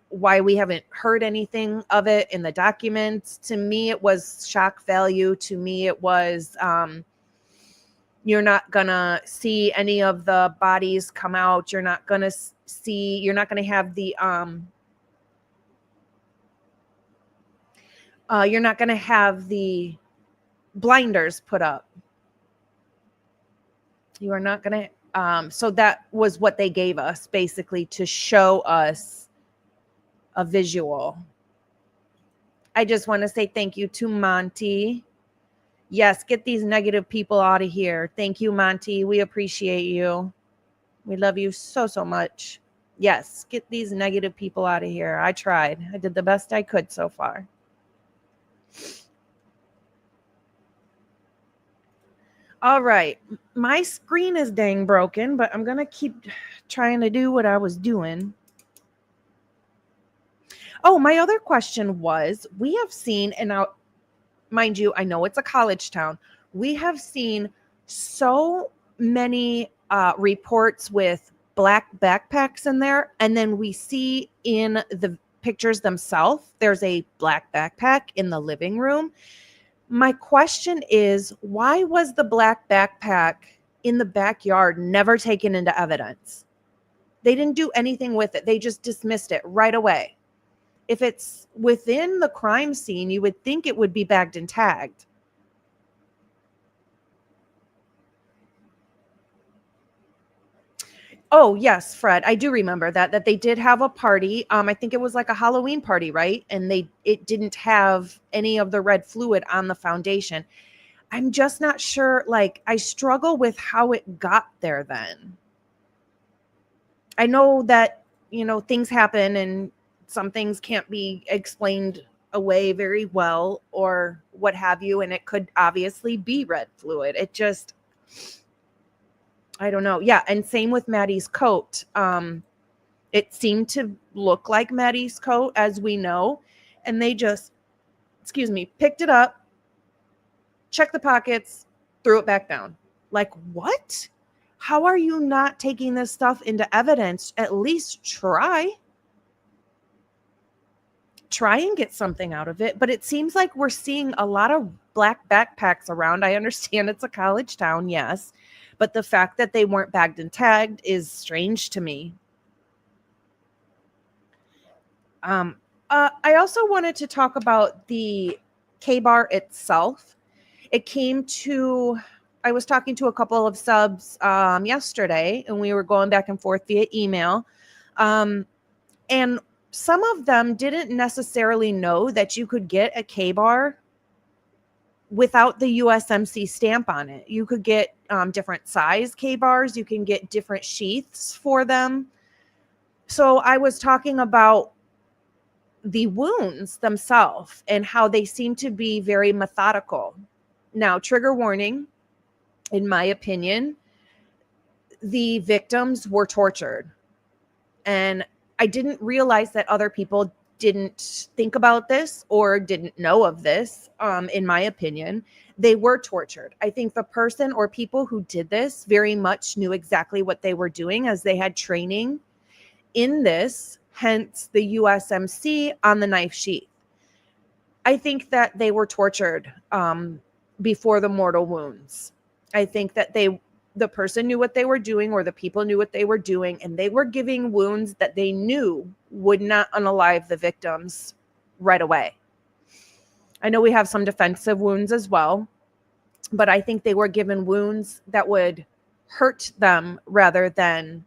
Speaker 1: why we haven't heard anything of it in the documents. To me, it was shock value. To me, it was you're not gonna see any of the bodies come out. You're not gonna have the you're not gonna have the blinders put up. You are not gonna so that was what they gave us, basically, to show us a visual. I just want to say thank you to Monty. Yes, get these negative people out of here. Thank you, Monty. We appreciate you. We love you so, so much. Yes, get these negative people out of here. I tried. I did the best I could so far. All right. My screen is dang broken, but I'm going to keep trying to do what I was doing. Oh, my other question was, we have seen, and now, mind you, I know it's a college town. We have seen so many reports with black backpacks in there. And then we see in the pictures themselves, there's a black backpack in the living room. My question is, why was the black backpack in the backyard never taken into evidence? They didn't do anything with it. They just dismissed it right away. If it's within the crime scene, you would think it would be bagged and tagged. Oh, yes, Fred. I do remember that they did have a party. I think it was like a Halloween party, right? And it didn't have any of the red fluid on the foundation. I'm just not sure. Like, I struggle with how it got there then. I know that, things happen and some things can't be explained away very well or what have you. And it could obviously be red fluid. It just, I don't know. Yeah. And same with Maddie's coat. It seemed to look like Maddie's coat, as we know. And they just, picked it up, checked the pockets, threw it back down. Like, what? How are you not taking this stuff into evidence? At least try and get something out of it. But it seems like we're seeing a lot of black backpacks around. I understand it's a college town, yes. But the fact that they weren't bagged and tagged is strange to me. I also wanted to talk about the K-bar itself. I was talking to a couple of subs yesterday, and we were going back and forth via email. And some of them didn't necessarily know that you could get a K-bar without the USMC stamp on it. You could get different size K-bars. You can get different sheaths for them. So I was talking about the wounds themselves and how they seem to be very methodical. Now, trigger warning, in my opinion, the victims were tortured. And I didn't realize that other people didn't think about this or didn't know of this. In my opinion, they were tortured. I think the person or people who did this very much knew exactly what they were doing, as they had training in this, hence the USMC on the knife sheath. I think that they were tortured before the mortal wounds. I think that the person knew what they were doing, or the people knew what they were doing, and they were giving wounds that they knew would not unalive the victims right away. I know we have some defensive wounds as well, but I think they were given wounds that would hurt them rather than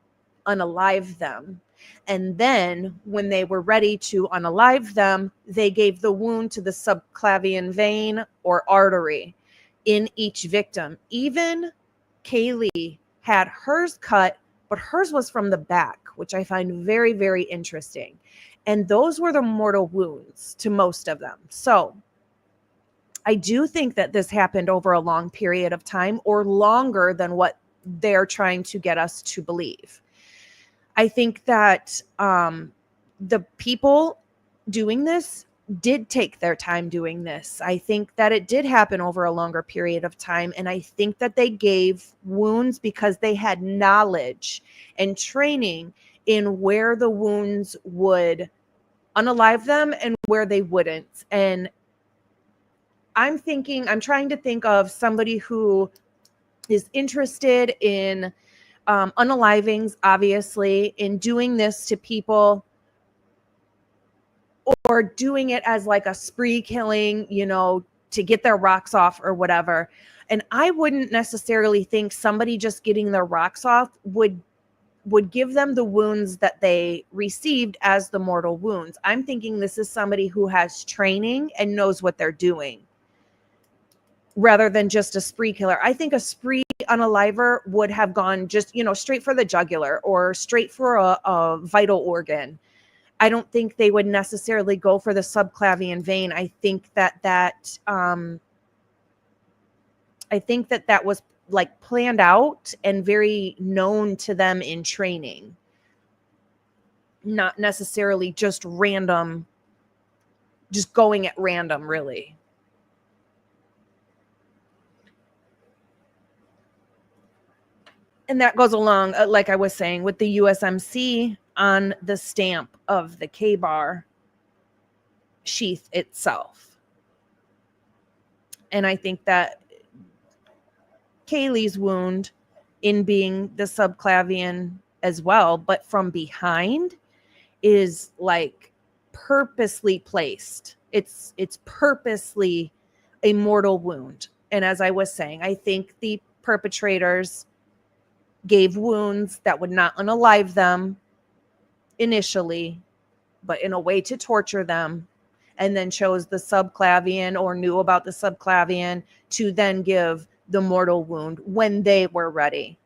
Speaker 1: unalive them. And then when they were ready to unalive them, they gave the wound to the subclavian vein or artery in each victim. Even Kaylee had hers cut, but hers was from the back, which I find very, very interesting. And those were the mortal wounds to most of them. So I do think that this happened over a long period of time, or longer than what they're trying to get us to believe. I think that the people doing this did take their time doing this. I think that it did happen over a longer period of time. And I think that they gave wounds because they had knowledge and training in where the wounds would unalive them and where they wouldn't. And I'm trying to think of somebody who is interested in unalivings, obviously, in doing this to people, or doing it as like a spree killing, to get their rocks off or whatever. And I wouldn't necessarily think somebody just getting their rocks off would give them the wounds that they received as the mortal wounds. I'm thinking this is somebody who has training and knows what they're doing, rather than just a spree killer. I think a spree unaliver would have gone just, straight for the jugular or straight for a vital organ. I don't think they would necessarily go for the subclavian vein. I think that was like planned out and very known to them in training. Not necessarily just random, just going at random, really. And that goes along, like I was saying, with the USMC on the stamp of the K-bar sheath itself. And I think that Kaylee's wound, in being the subclavian as well, but from behind, is like purposely placed. It's purposely a mortal wound. And as I was saying, I think the perpetrators gave wounds that would not unalive them initially, but in a way to torture them. and then chose the subclavian or knew about the subclavian to then give the mortal wound when they were ready.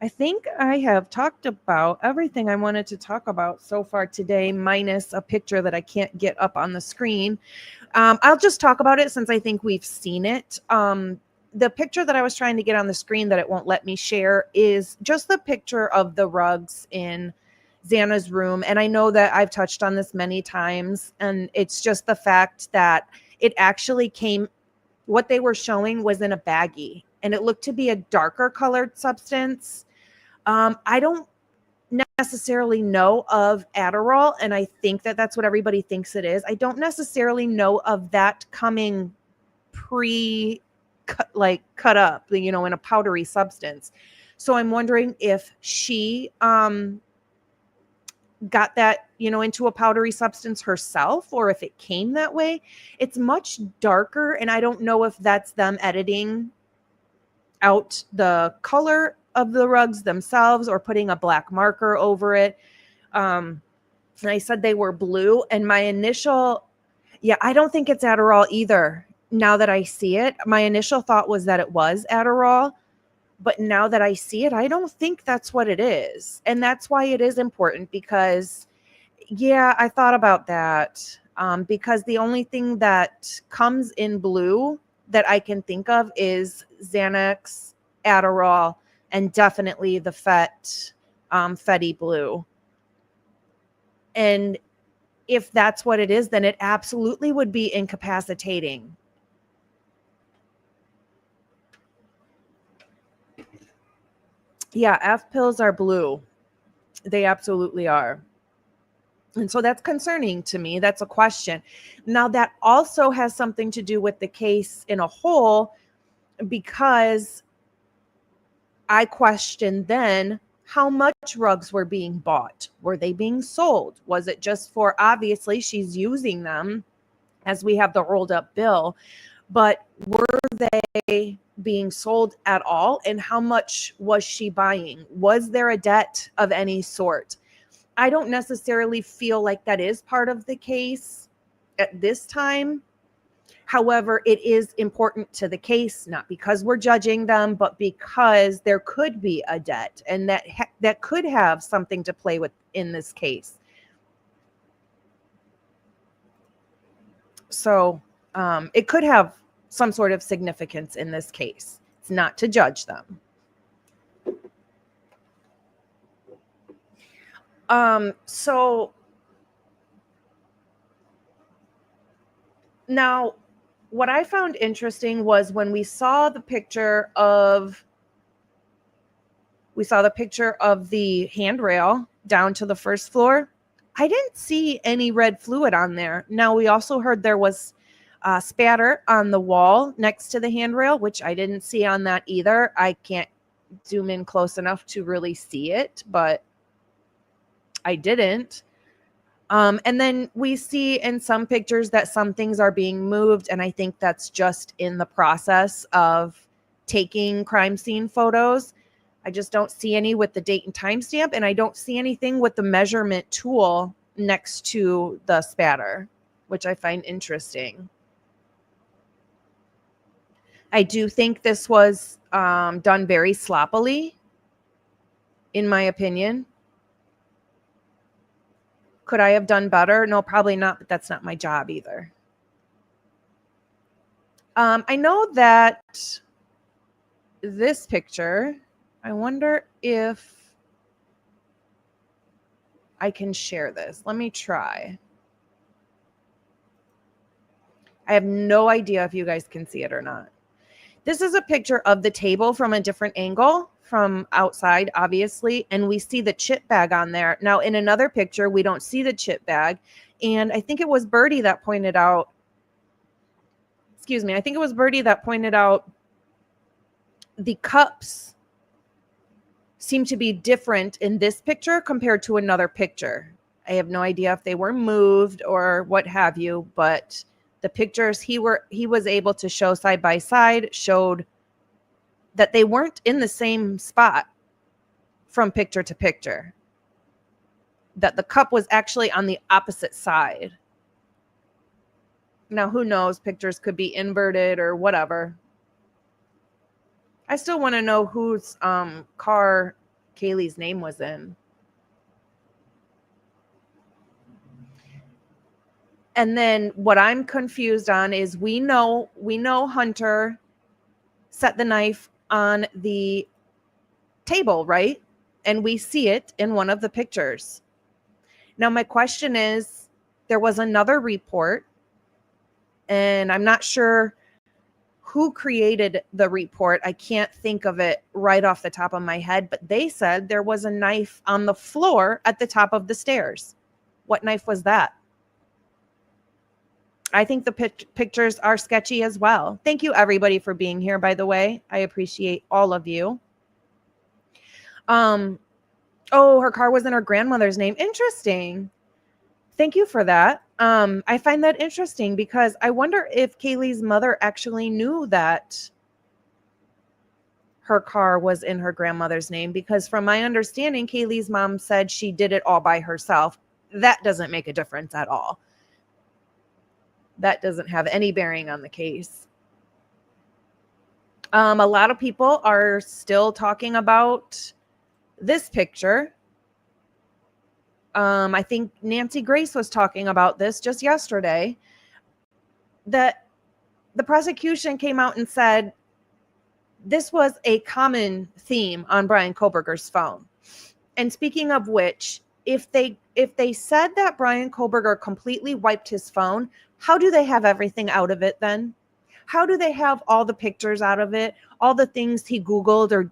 Speaker 1: I think I have talked about everything I wanted to talk about so far today, minus a picture that I can't get up on the screen. I'll just talk about it since I think we've seen it. The picture that I was trying to get on the screen that it won't let me share is just the picture of the rugs in Zana's room. And I know that I've touched on this many times, and it's just the fact that it actually came, what they were showing was in a baggie, and it looked to be a darker colored substance. I don't necessarily know of Adderall, and I think that that's what everybody thinks it is. I don't necessarily know of that coming cut up, in a powdery substance. So I'm wondering if she got that, into a powdery substance herself, or if it came that way. It's much darker, and I don't know if that's them editing out the color of the rugs themselves or putting a black marker over it. And I said they were blue, and my initial, I don't think it's Adderall either. Now that I see it, my initial thought was that it was Adderall, but now that I see it, I don't think that's what it is. And that's why it is important, because I thought about that. Because the only thing that comes in blue that I can think of is Xanax, Adderall, and definitely the Fetty blue. And if that's what it is, then it absolutely would be incapacitating. Yeah, F pills are blue. They absolutely are. And so that's concerning to me. That's a question. Now, that also has something to do with the case in a whole, because I questioned then how much rugs were being bought. Were they being sold? Was it just for, obviously, she's using them as we have the rolled up bill, but were they being sold at all? And how much was she buying? Was there a debt of any sort? I don't necessarily feel like that is part of the case at this time. However, it is important to the case, not because we're judging them, but because there could be a debt, and that could have something to play with in this case. So it could have some sort of significance in this case. It's not to judge them. So now what I found interesting was when we saw the picture of the handrail down to the first floor, I didn't see any red fluid on there. Now, we also heard there was spatter on the wall next to the handrail, which I didn't see on that either. I can't zoom in close enough to really see it, but I didn't. And then we see in some pictures that some things are being moved, and I think that's just in the process of taking crime scene photos. I just don't see any with the date and timestamp, and I don't see anything with the measurement tool next to the spatter, which I find interesting. I do think this was done very sloppily, in my opinion. Could I have done better? No, probably not, but that's not my job either. I know that this picture, I wonder if I can share this. Let me try. I have no idea if you guys can see it or not. This is a picture of the table from a different angle, from outside, obviously, and we see the chip bag on there. Now, in another picture, we don't see the chip bag, and I think it was Birdie that pointed out, the cups seem to be different in this picture compared to another picture. I have no idea if they were moved or what have you, but The pictures he was able to show side by side showed that they weren't in the same spot from picture to picture, that the cup was actually on the opposite side. Now, who knows? Pictures could be inverted or whatever. I still want to know whose car Kaylee's name was in. And then what I'm confused on is we know Hunter set the knife on the table, right? And we see it in one of the pictures. Now, my question is, there was another report, and I'm not sure who created the report. I can't think of it right off the top of my head, but they said there was a knife on the floor at the top of the stairs. What knife was that? I think the pictures are sketchy as well. Thank you, everybody, for being here, by the way. I appreciate all of you. Oh, her car was in her grandmother's name. Interesting. Thank you for that. I find that interesting because I wonder if Kaylee's mother actually knew that her car was in her grandmother's name, because from my understanding, Kaylee's mom said she did it all by herself. That doesn't make a difference at all. That doesn't have any bearing on the case. A lot of people are still talking about this picture. I think Nancy Grace was talking about this just yesterday, that the prosecution came out and said this was a common theme on Bryan Kohberger's phone. And speaking of which, if they said that Bryan Kohberger completely wiped his phone, how do they have everything out of it then? How do they have all the pictures out of it, all the things he Googled or,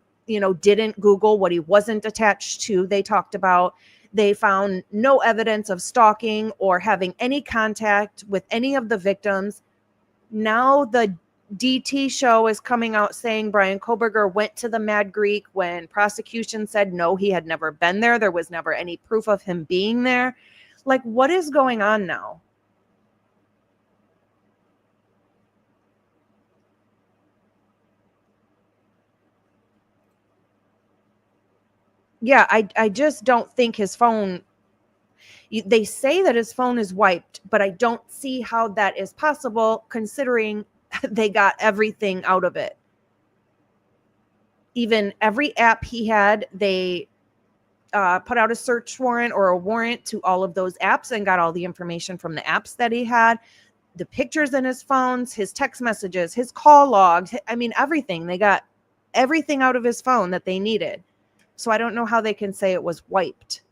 Speaker 1: didn't Google, what he wasn't attached to? They talked about, they found no evidence of stalking or having any contact with any of the victims. Now the DT show is coming out saying Bryan Kohberger went to the Mad Greek when prosecution said no, he had never been there. There was never any proof of him being there. Like, what is going on now? Yeah, I just don't think his phone, they say that his phone is wiped, but I don't see how that is possible considering they got everything out of it. Even every app he had, they put out a search warrant or a warrant to all of those apps and got all the information from the apps that he had, the pictures in his phones, his text messages, his call logs. I mean, everything. They got everything out of his phone that they needed. So I don't know how they can say it was wiped.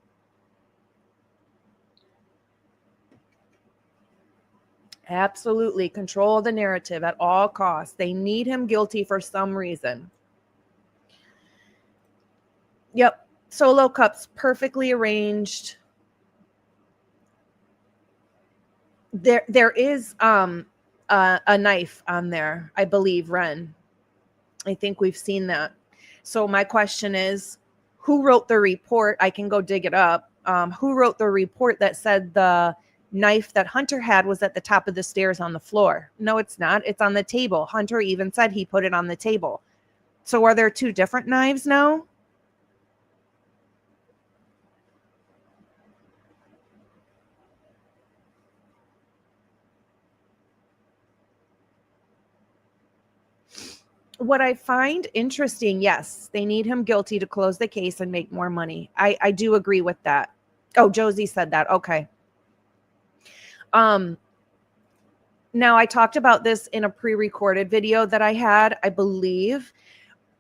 Speaker 1: Absolutely. Control the narrative at all costs. They need him guilty for some reason. Yep. Solo cups perfectly arranged. There is a knife on there, I believe, Ren. I think we've seen that. So my question is, who wrote the report? I can go dig it up. Who wrote the report that said the knife that Hunter had was at the top of the stairs on the floor? No, it's not. It's on the table. Hunter even said he put it on the table. So are there two different knives now? What I find interesting, yes, they need him guilty to close the case and make more money. I do agree with that. Oh, Josie said that. Okay. Now I talked about this in a pre-recorded video that I had, I believe,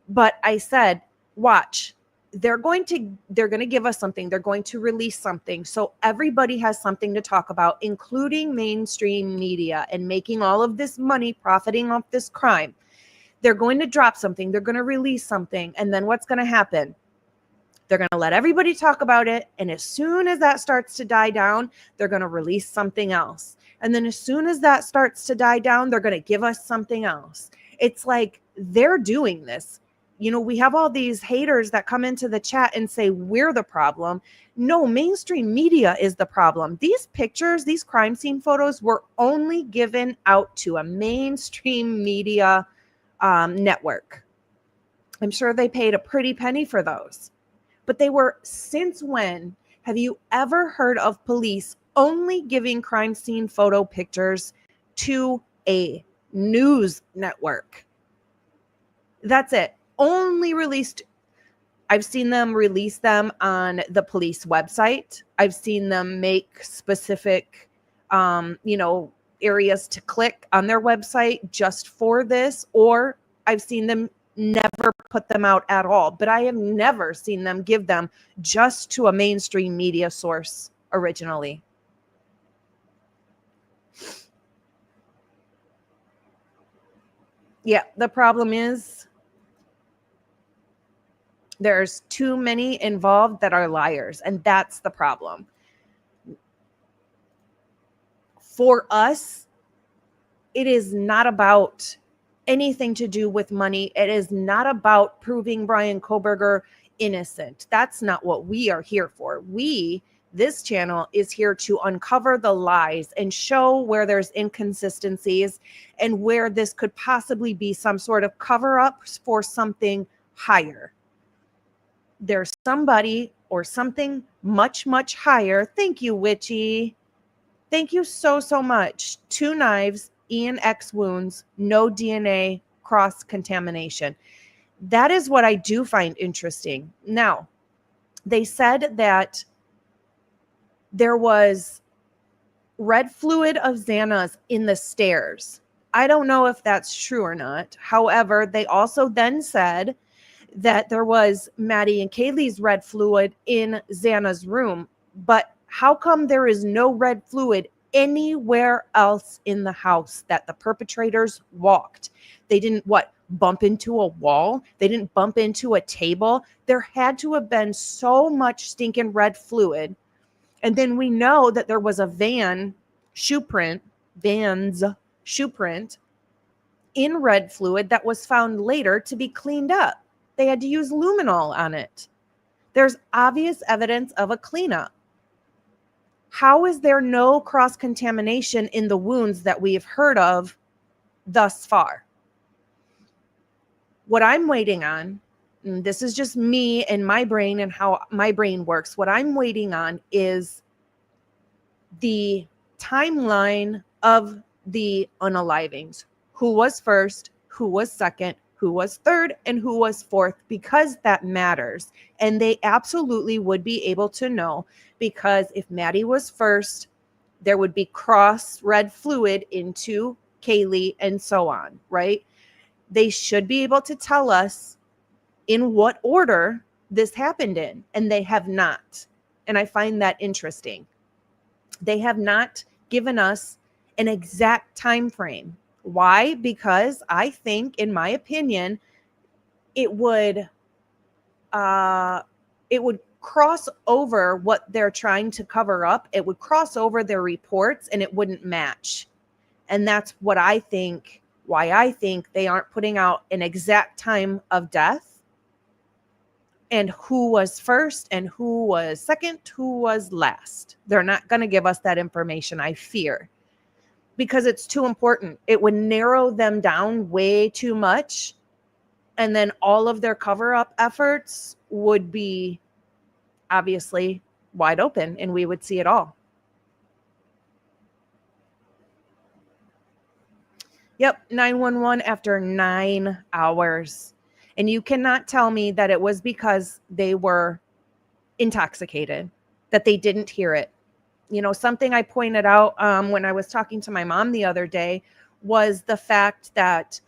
Speaker 1: but I said, watch, they're going to give us something. They're going to release something. So everybody has something to talk about, including mainstream media, and making all of this money profiting off this crime. They're going to drop something. They're going to release something. And then what's going to happen? They're going to let everybody talk about it. And as soon as that starts to die down, they're going to release something else. And then as soon as that starts to die down, they're going to give us something else. It's like they're doing this. we have all these haters that come into the chat and say we're the problem. No, mainstream media is the problem. These pictures, these crime scene photos were only given out to a mainstream media network. I'm sure they paid a pretty penny for those. But they were, since when have you ever heard of police only giving crime scene photo pictures to a news network? That's it. Only released. I've seen them release them on the police website. I've seen them make specific, areas to click on their website just for this, or I've seen them never put them out at all. But I have never seen them give them just to a mainstream media source originally. Yeah, the problem is there's too many involved that are liars, and that's the problem. For us, it is not about anything to do with money. It is not about proving Bryan Kohberger innocent. That's not what we are here for. This channel is here to uncover the lies and show where there's inconsistencies and where this could possibly be some sort of cover up for something higher. There's somebody or something much, much higher. Thank you, Witchy. Thank you so, so much. 2 knives, Ian X wounds, no DNA, cross-contamination. That is what I do find interesting. Now, they said that there was red fluid of Zana's in the stairs. I don't know if that's true or not. However, they also then said that there was Maddie and Kaylee's red fluid in Zana's room. But how come there is no red fluid anywhere else in the house that the perpetrators walked? They didn't bump into a wall? They didn't bump into a table? There had to have been so much stinking red fluid. And then we know that there was a Van's shoe print in red fluid that was found later to be cleaned up. They had to use luminol on it. There's obvious evidence of a cleanup. How is there no cross-contamination in the wounds that we have heard of thus far? What I'm waiting on, and this is just me and my brain and how my brain works, what I'm waiting on is the timeline of the unalivings. Who was first, who was second, who was third, and who was fourth, because that matters. And they absolutely would be able to know, because if Maddie was first, there would be cross red fluid into Kaylee and so on, right? They should be able to tell us in what order this happened in, and they have not. And I find that interesting. They have not given us an exact time frame. Why? Because I think, in my opinion, it would cross over what they're trying to cover up. It would cross over their reports and it wouldn't match. And that's what I think, why I think they aren't putting out an exact time of death and who was first and who was second, who was last. They're not going to give us that information, I fear, because it's too important. It would narrow them down way too much. And then all of their cover-up efforts would be obviously wide open and we would see it all. Yep, 911 after 9 hours. And you cannot tell me that it was because they were intoxicated, that they didn't hear it. You know, something I pointed out when I was talking to my mom the other day was the fact that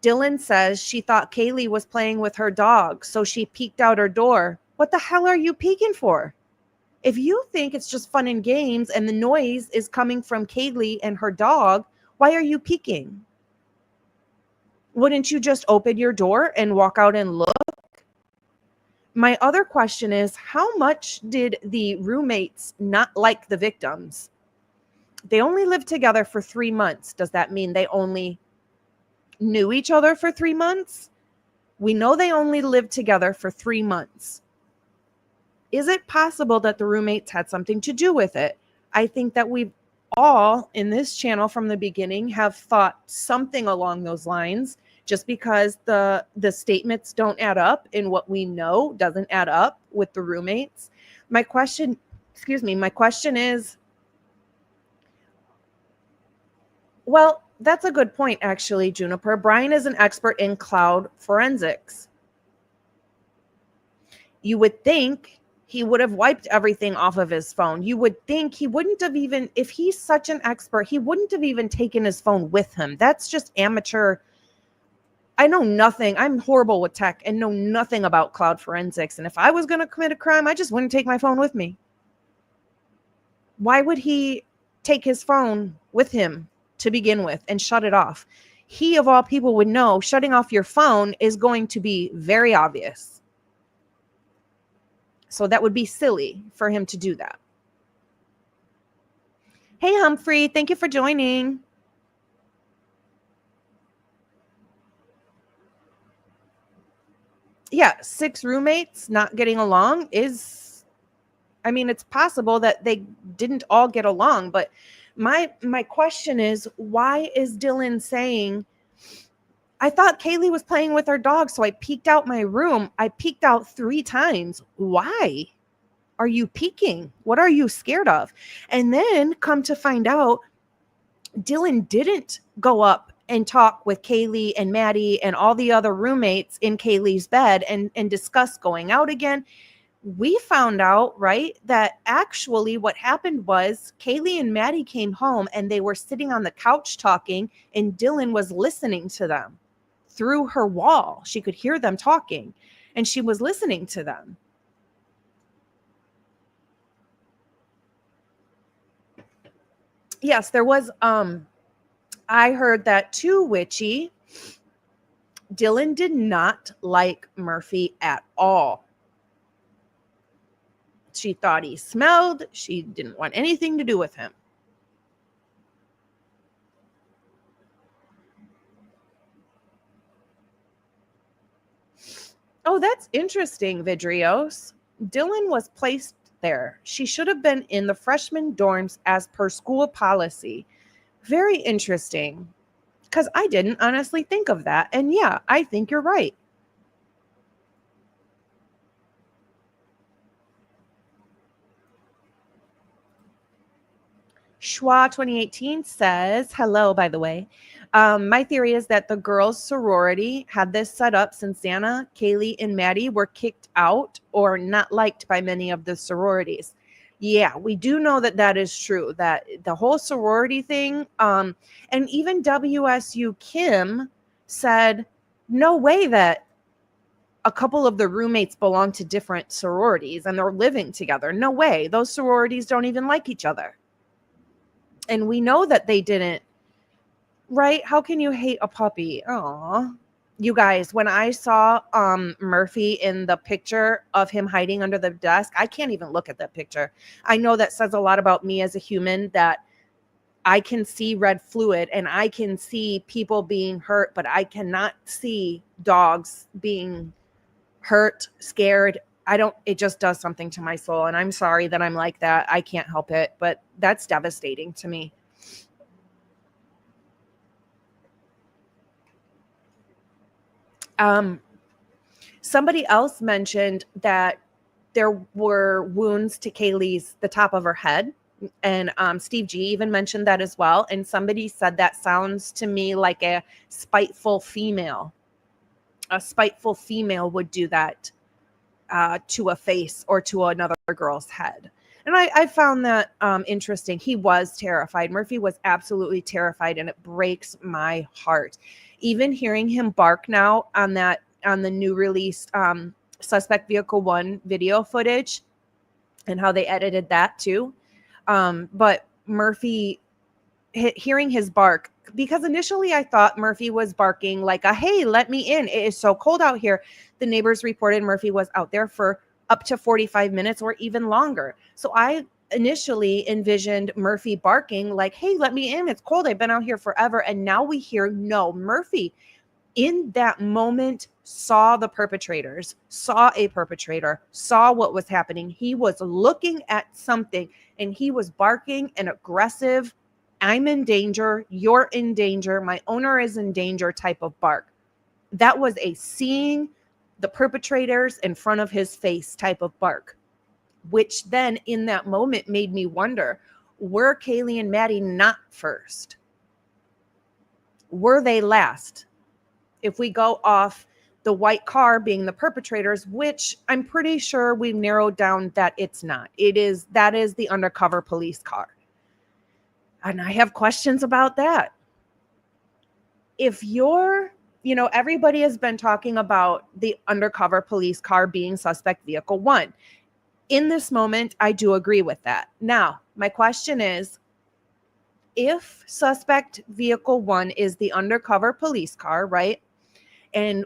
Speaker 1: Dylan says she thought Kaylee was playing with her dog, so she peeked out her door. What the hell are you peeking for? If you think it's just fun and games and the noise is coming from Kaylee and her dog, why are you peeking? Wouldn't you just open your door and walk out and look? My other question is, how much did the roommates not like the victims? They only lived together for 3 months. Does that mean they only knew each other for 3 months? We know they only lived together for 3 months. Is it possible that the roommates had something to do with it? I think that we've all in this channel from the beginning have thought something along those lines. Just because the statements don't add up and what we know doesn't add up with the roommates. My question is, well, that's a good point, actually, Juniper. Brian is an expert in cloud forensics. You would think he would have wiped everything off of his phone. You would think he wouldn't have even, if he's such an expert, he wouldn't have even taken his phone with him. That's just amateur. I know nothing. I'm horrible with tech and know nothing about cloud forensics. And if I was going to commit a crime, I just wouldn't take my phone with me. Why would he take his phone with him to begin with and shut it off? He, of all people, would know shutting off your phone is going to be very obvious. So that would be silly for him to do that. Hey, Humphrey, thank you for joining. Yeah, 6 roommates not getting along is, I mean, it's possible that they didn't all get along, but my question is, why is Dylan saying, I thought Kaylee was playing with her dog, so I peeked out my room. I peeked out 3 times. Why are you peeking? What are you scared of? And then come to find out, Dylan didn't go up and talk with Kaylee and Maddie and all the other roommates in Kaylee's bed and discuss going out again. We found out, right, that actually what happened was Kaylee and Maddie came home and they were sitting on the couch talking, and Dylan was listening to them through her wall. She could hear them talking and she was listening to them. Yes, there was, I heard that too, Witchy. Dylan did not like Murphy at all. She thought he smelled. She didn't want anything to do with him. Oh, that's interesting, Vidrios. Dylan was placed there. She should have been in the freshman dorms as per school policy. Very interesting, because I didn't honestly think of that. And yeah, I think you're right. Schwa 2018 says, hello, by the way. My theory is that the girls' sorority had this set up since Zana, Kaylee, and Maddie were kicked out or not liked by many of the sororities. Yeah, we do know that that is true, that the whole sorority thing, and even WSU Kim said, no way that a couple of the roommates belong to different sororities and they're living together. No way. Those sororities don't even like each other. And we know that they didn't, right? How can you hate a puppy? Aw. You guys, when I saw Murphy in the picture of him hiding under the desk, I can't even look at that picture. I know that says a lot about me as a human, that I can see red fluid and I can see people being hurt, but I cannot see dogs being hurt, scared. It just does something to my soul. And I'm sorry that I'm like that. I can't help it, but that's devastating to me. Somebody else mentioned that there were wounds to Kaylee's, the top of her head. And Steve G even mentioned that as well. And somebody said that sounds to me like a spiteful female. A spiteful female would do that to a face or to another girl's head. And I found that interesting. He was terrified. Murphy was absolutely terrified, and it breaks my heart. Even hearing him bark now on the new released Suspect Vehicle 1 video footage and how they edited that too. But Murphy, hearing his bark, because initially I thought Murphy was barking like a, hey, let me in. It is so cold out here. The neighbors reported Murphy was out there for up to 45 minutes or even longer. So I initially envisioned Murphy barking like, hey, let me in. It's cold. I've been out here forever. And now we hear, no, Murphy in that moment saw the perpetrators, saw a perpetrator, saw what was happening. He was looking at something and he was barking an aggressive, I'm in danger, you're in danger, my owner is in danger type of bark. That was a seeing the perpetrators in front of his face type of bark, which then in that moment made me wonder, were Kaylee and Maddie not first? Were they last? If we go off the white car being the perpetrators, which I'm pretty sure we've narrowed down that it's not. That is the undercover police car. And I have questions about that. If everybody has been talking about the undercover police car being suspect vehicle 1. In this moment, I do agree with that. Now, my question is, if suspect vehicle 1 is the undercover police car, right? And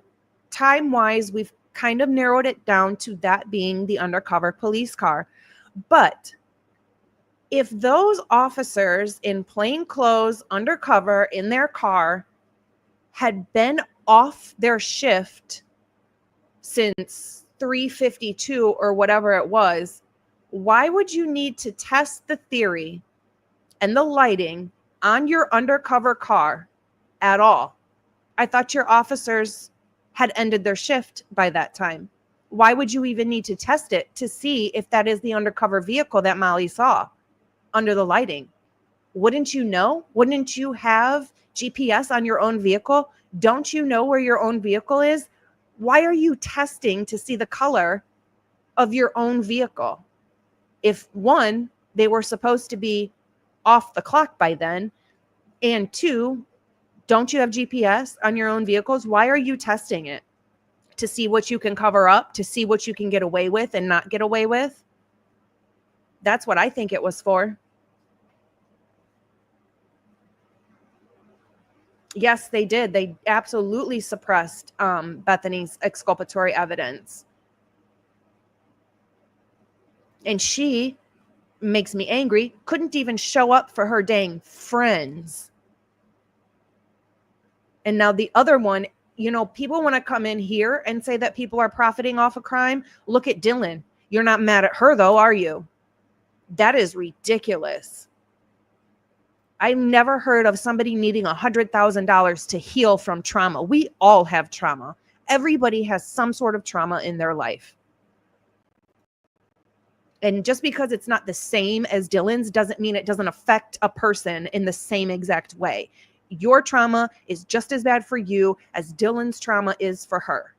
Speaker 1: time-wise, we've kind of narrowed it down to that being the undercover police car. But if those officers in plain clothes, undercover, in their car, had been off their shift since 3:52 or whatever it was, why would you need to test the theory and the lighting on your undercover car at all? I thought your officers had ended their shift by that time. Why would you even need to test it to see if that is the undercover vehicle that Molly saw under the lighting? Wouldn't you know? Wouldn't you have GPS on your own vehicle? Don't you know where your own vehicle is? Why are you testing to see the color of your own vehicle? If 1, they were supposed to be off the clock by then, and 2, don't you have GPS on your own vehicles? Why are you testing it? To see what you can cover up, to see what you can get away with and not get away with? That's what I think it was for. Yes, they did. They absolutely suppressed Bethany's exculpatory evidence. And she makes me angry, couldn't even show up for her dang friends. And now the other one, people want to come in here and say that people are profiting off a crime. Look at Dylan. You're not mad at her though, are you? That is ridiculous. I never heard of somebody needing $100,000 to heal from trauma. We all have trauma. Everybody has some sort of trauma in their life. And just because it's not the same as Dylan's doesn't mean it doesn't affect a person in the same exact way. Your trauma is just as bad for you as Dylan's trauma is for her.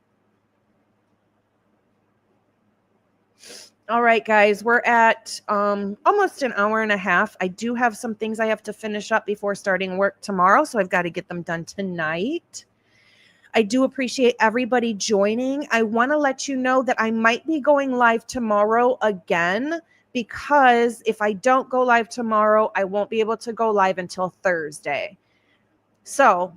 Speaker 1: All right, guys, we're at almost an hour and a half. I do have some things I have to finish up before starting work tomorrow, so I've got to get them done tonight. I do appreciate everybody joining. I want to let you know that I might be going live tomorrow again, because if I don't go live tomorrow, I won't be able to go live until Thursday. So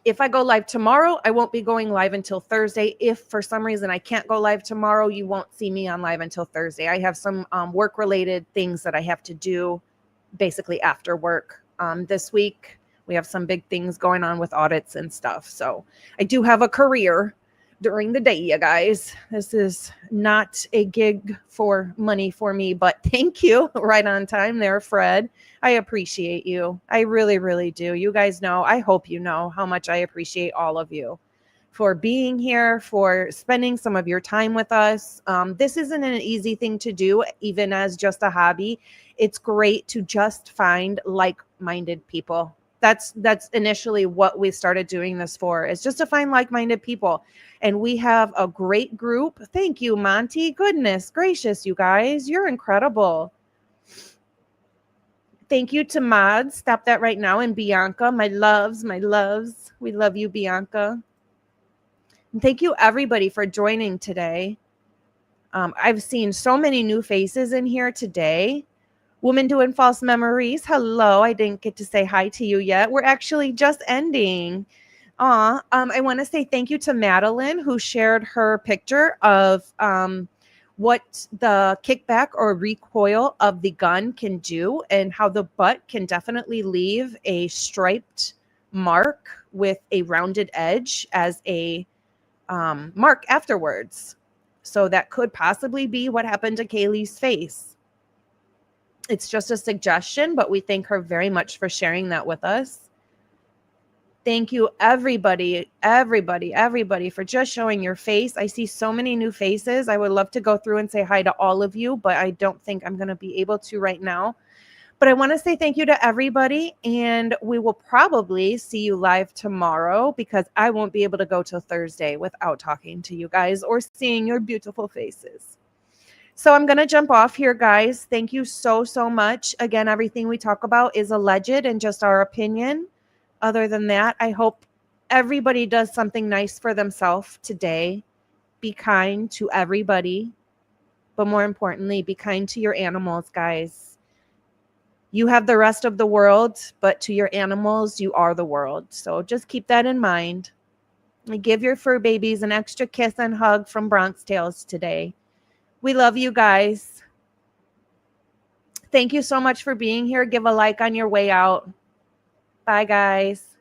Speaker 1: if I go live tomorrow, I won't be going live until Thursday. If for some reason I can't go live tomorrow, you won't see me on live until Thursday. I have some work-related things that I have to do basically after work this week. We have some big things going on with audits and stuff. So I do have a career during the day, you guys. This is not a gig for money for me, but thank you. Right on time there, Fred. I appreciate you. I really, really do. You guys know, I hope you know how much I appreciate all of you for being here, for spending some of your time with us. This isn't an easy thing to do, even as just a hobby. It's great to just find like-minded people. That's initially what we started doing this for, is just to find like-minded people. And we have a great group. Thank you, Monty. Goodness gracious, you guys. You're incredible. Thank you to Mods. Stop that right now. And Bianca, my loves, my loves. We love you, Bianca. And thank you, everybody, for joining today. I've seen so many new faces in here today. Woman Doing False Memories. Hello. I didn't get to say hi to you yet. We're actually just ending. I want to say thank you to Madeline, who shared her picture of what the kickback or recoil of the gun can do, and how the butt can definitely leave a striped mark with a rounded edge as a mark afterwards. So that could possibly be what happened to Kaylee's face. It's just a suggestion, but we thank her very much for sharing that with us. Thank you, everybody, for just showing your face. I see so many new faces. I would love to go through and say hi to all of you, but I don't think I'm going to be able to right now. But I want to say thank you to everybody, and we will probably see you live tomorrow because I won't be able to go till Thursday without talking to you guys or seeing your beautiful faces. So I'm going to jump off here, guys. Thank you so, so much. Again, everything we talk about is alleged and just our opinion. Other than that, I hope everybody does something nice for themselves today. Be kind to everybody, but more importantly, be kind to your animals, guys. You have the rest of the world, but to your animals, you are the world. So just keep that in mind. Give your fur babies an extra kiss and hug from Bronx Tales today. We love you guys. Thank you so much for being here. Give a like on your way out. Bye, guys.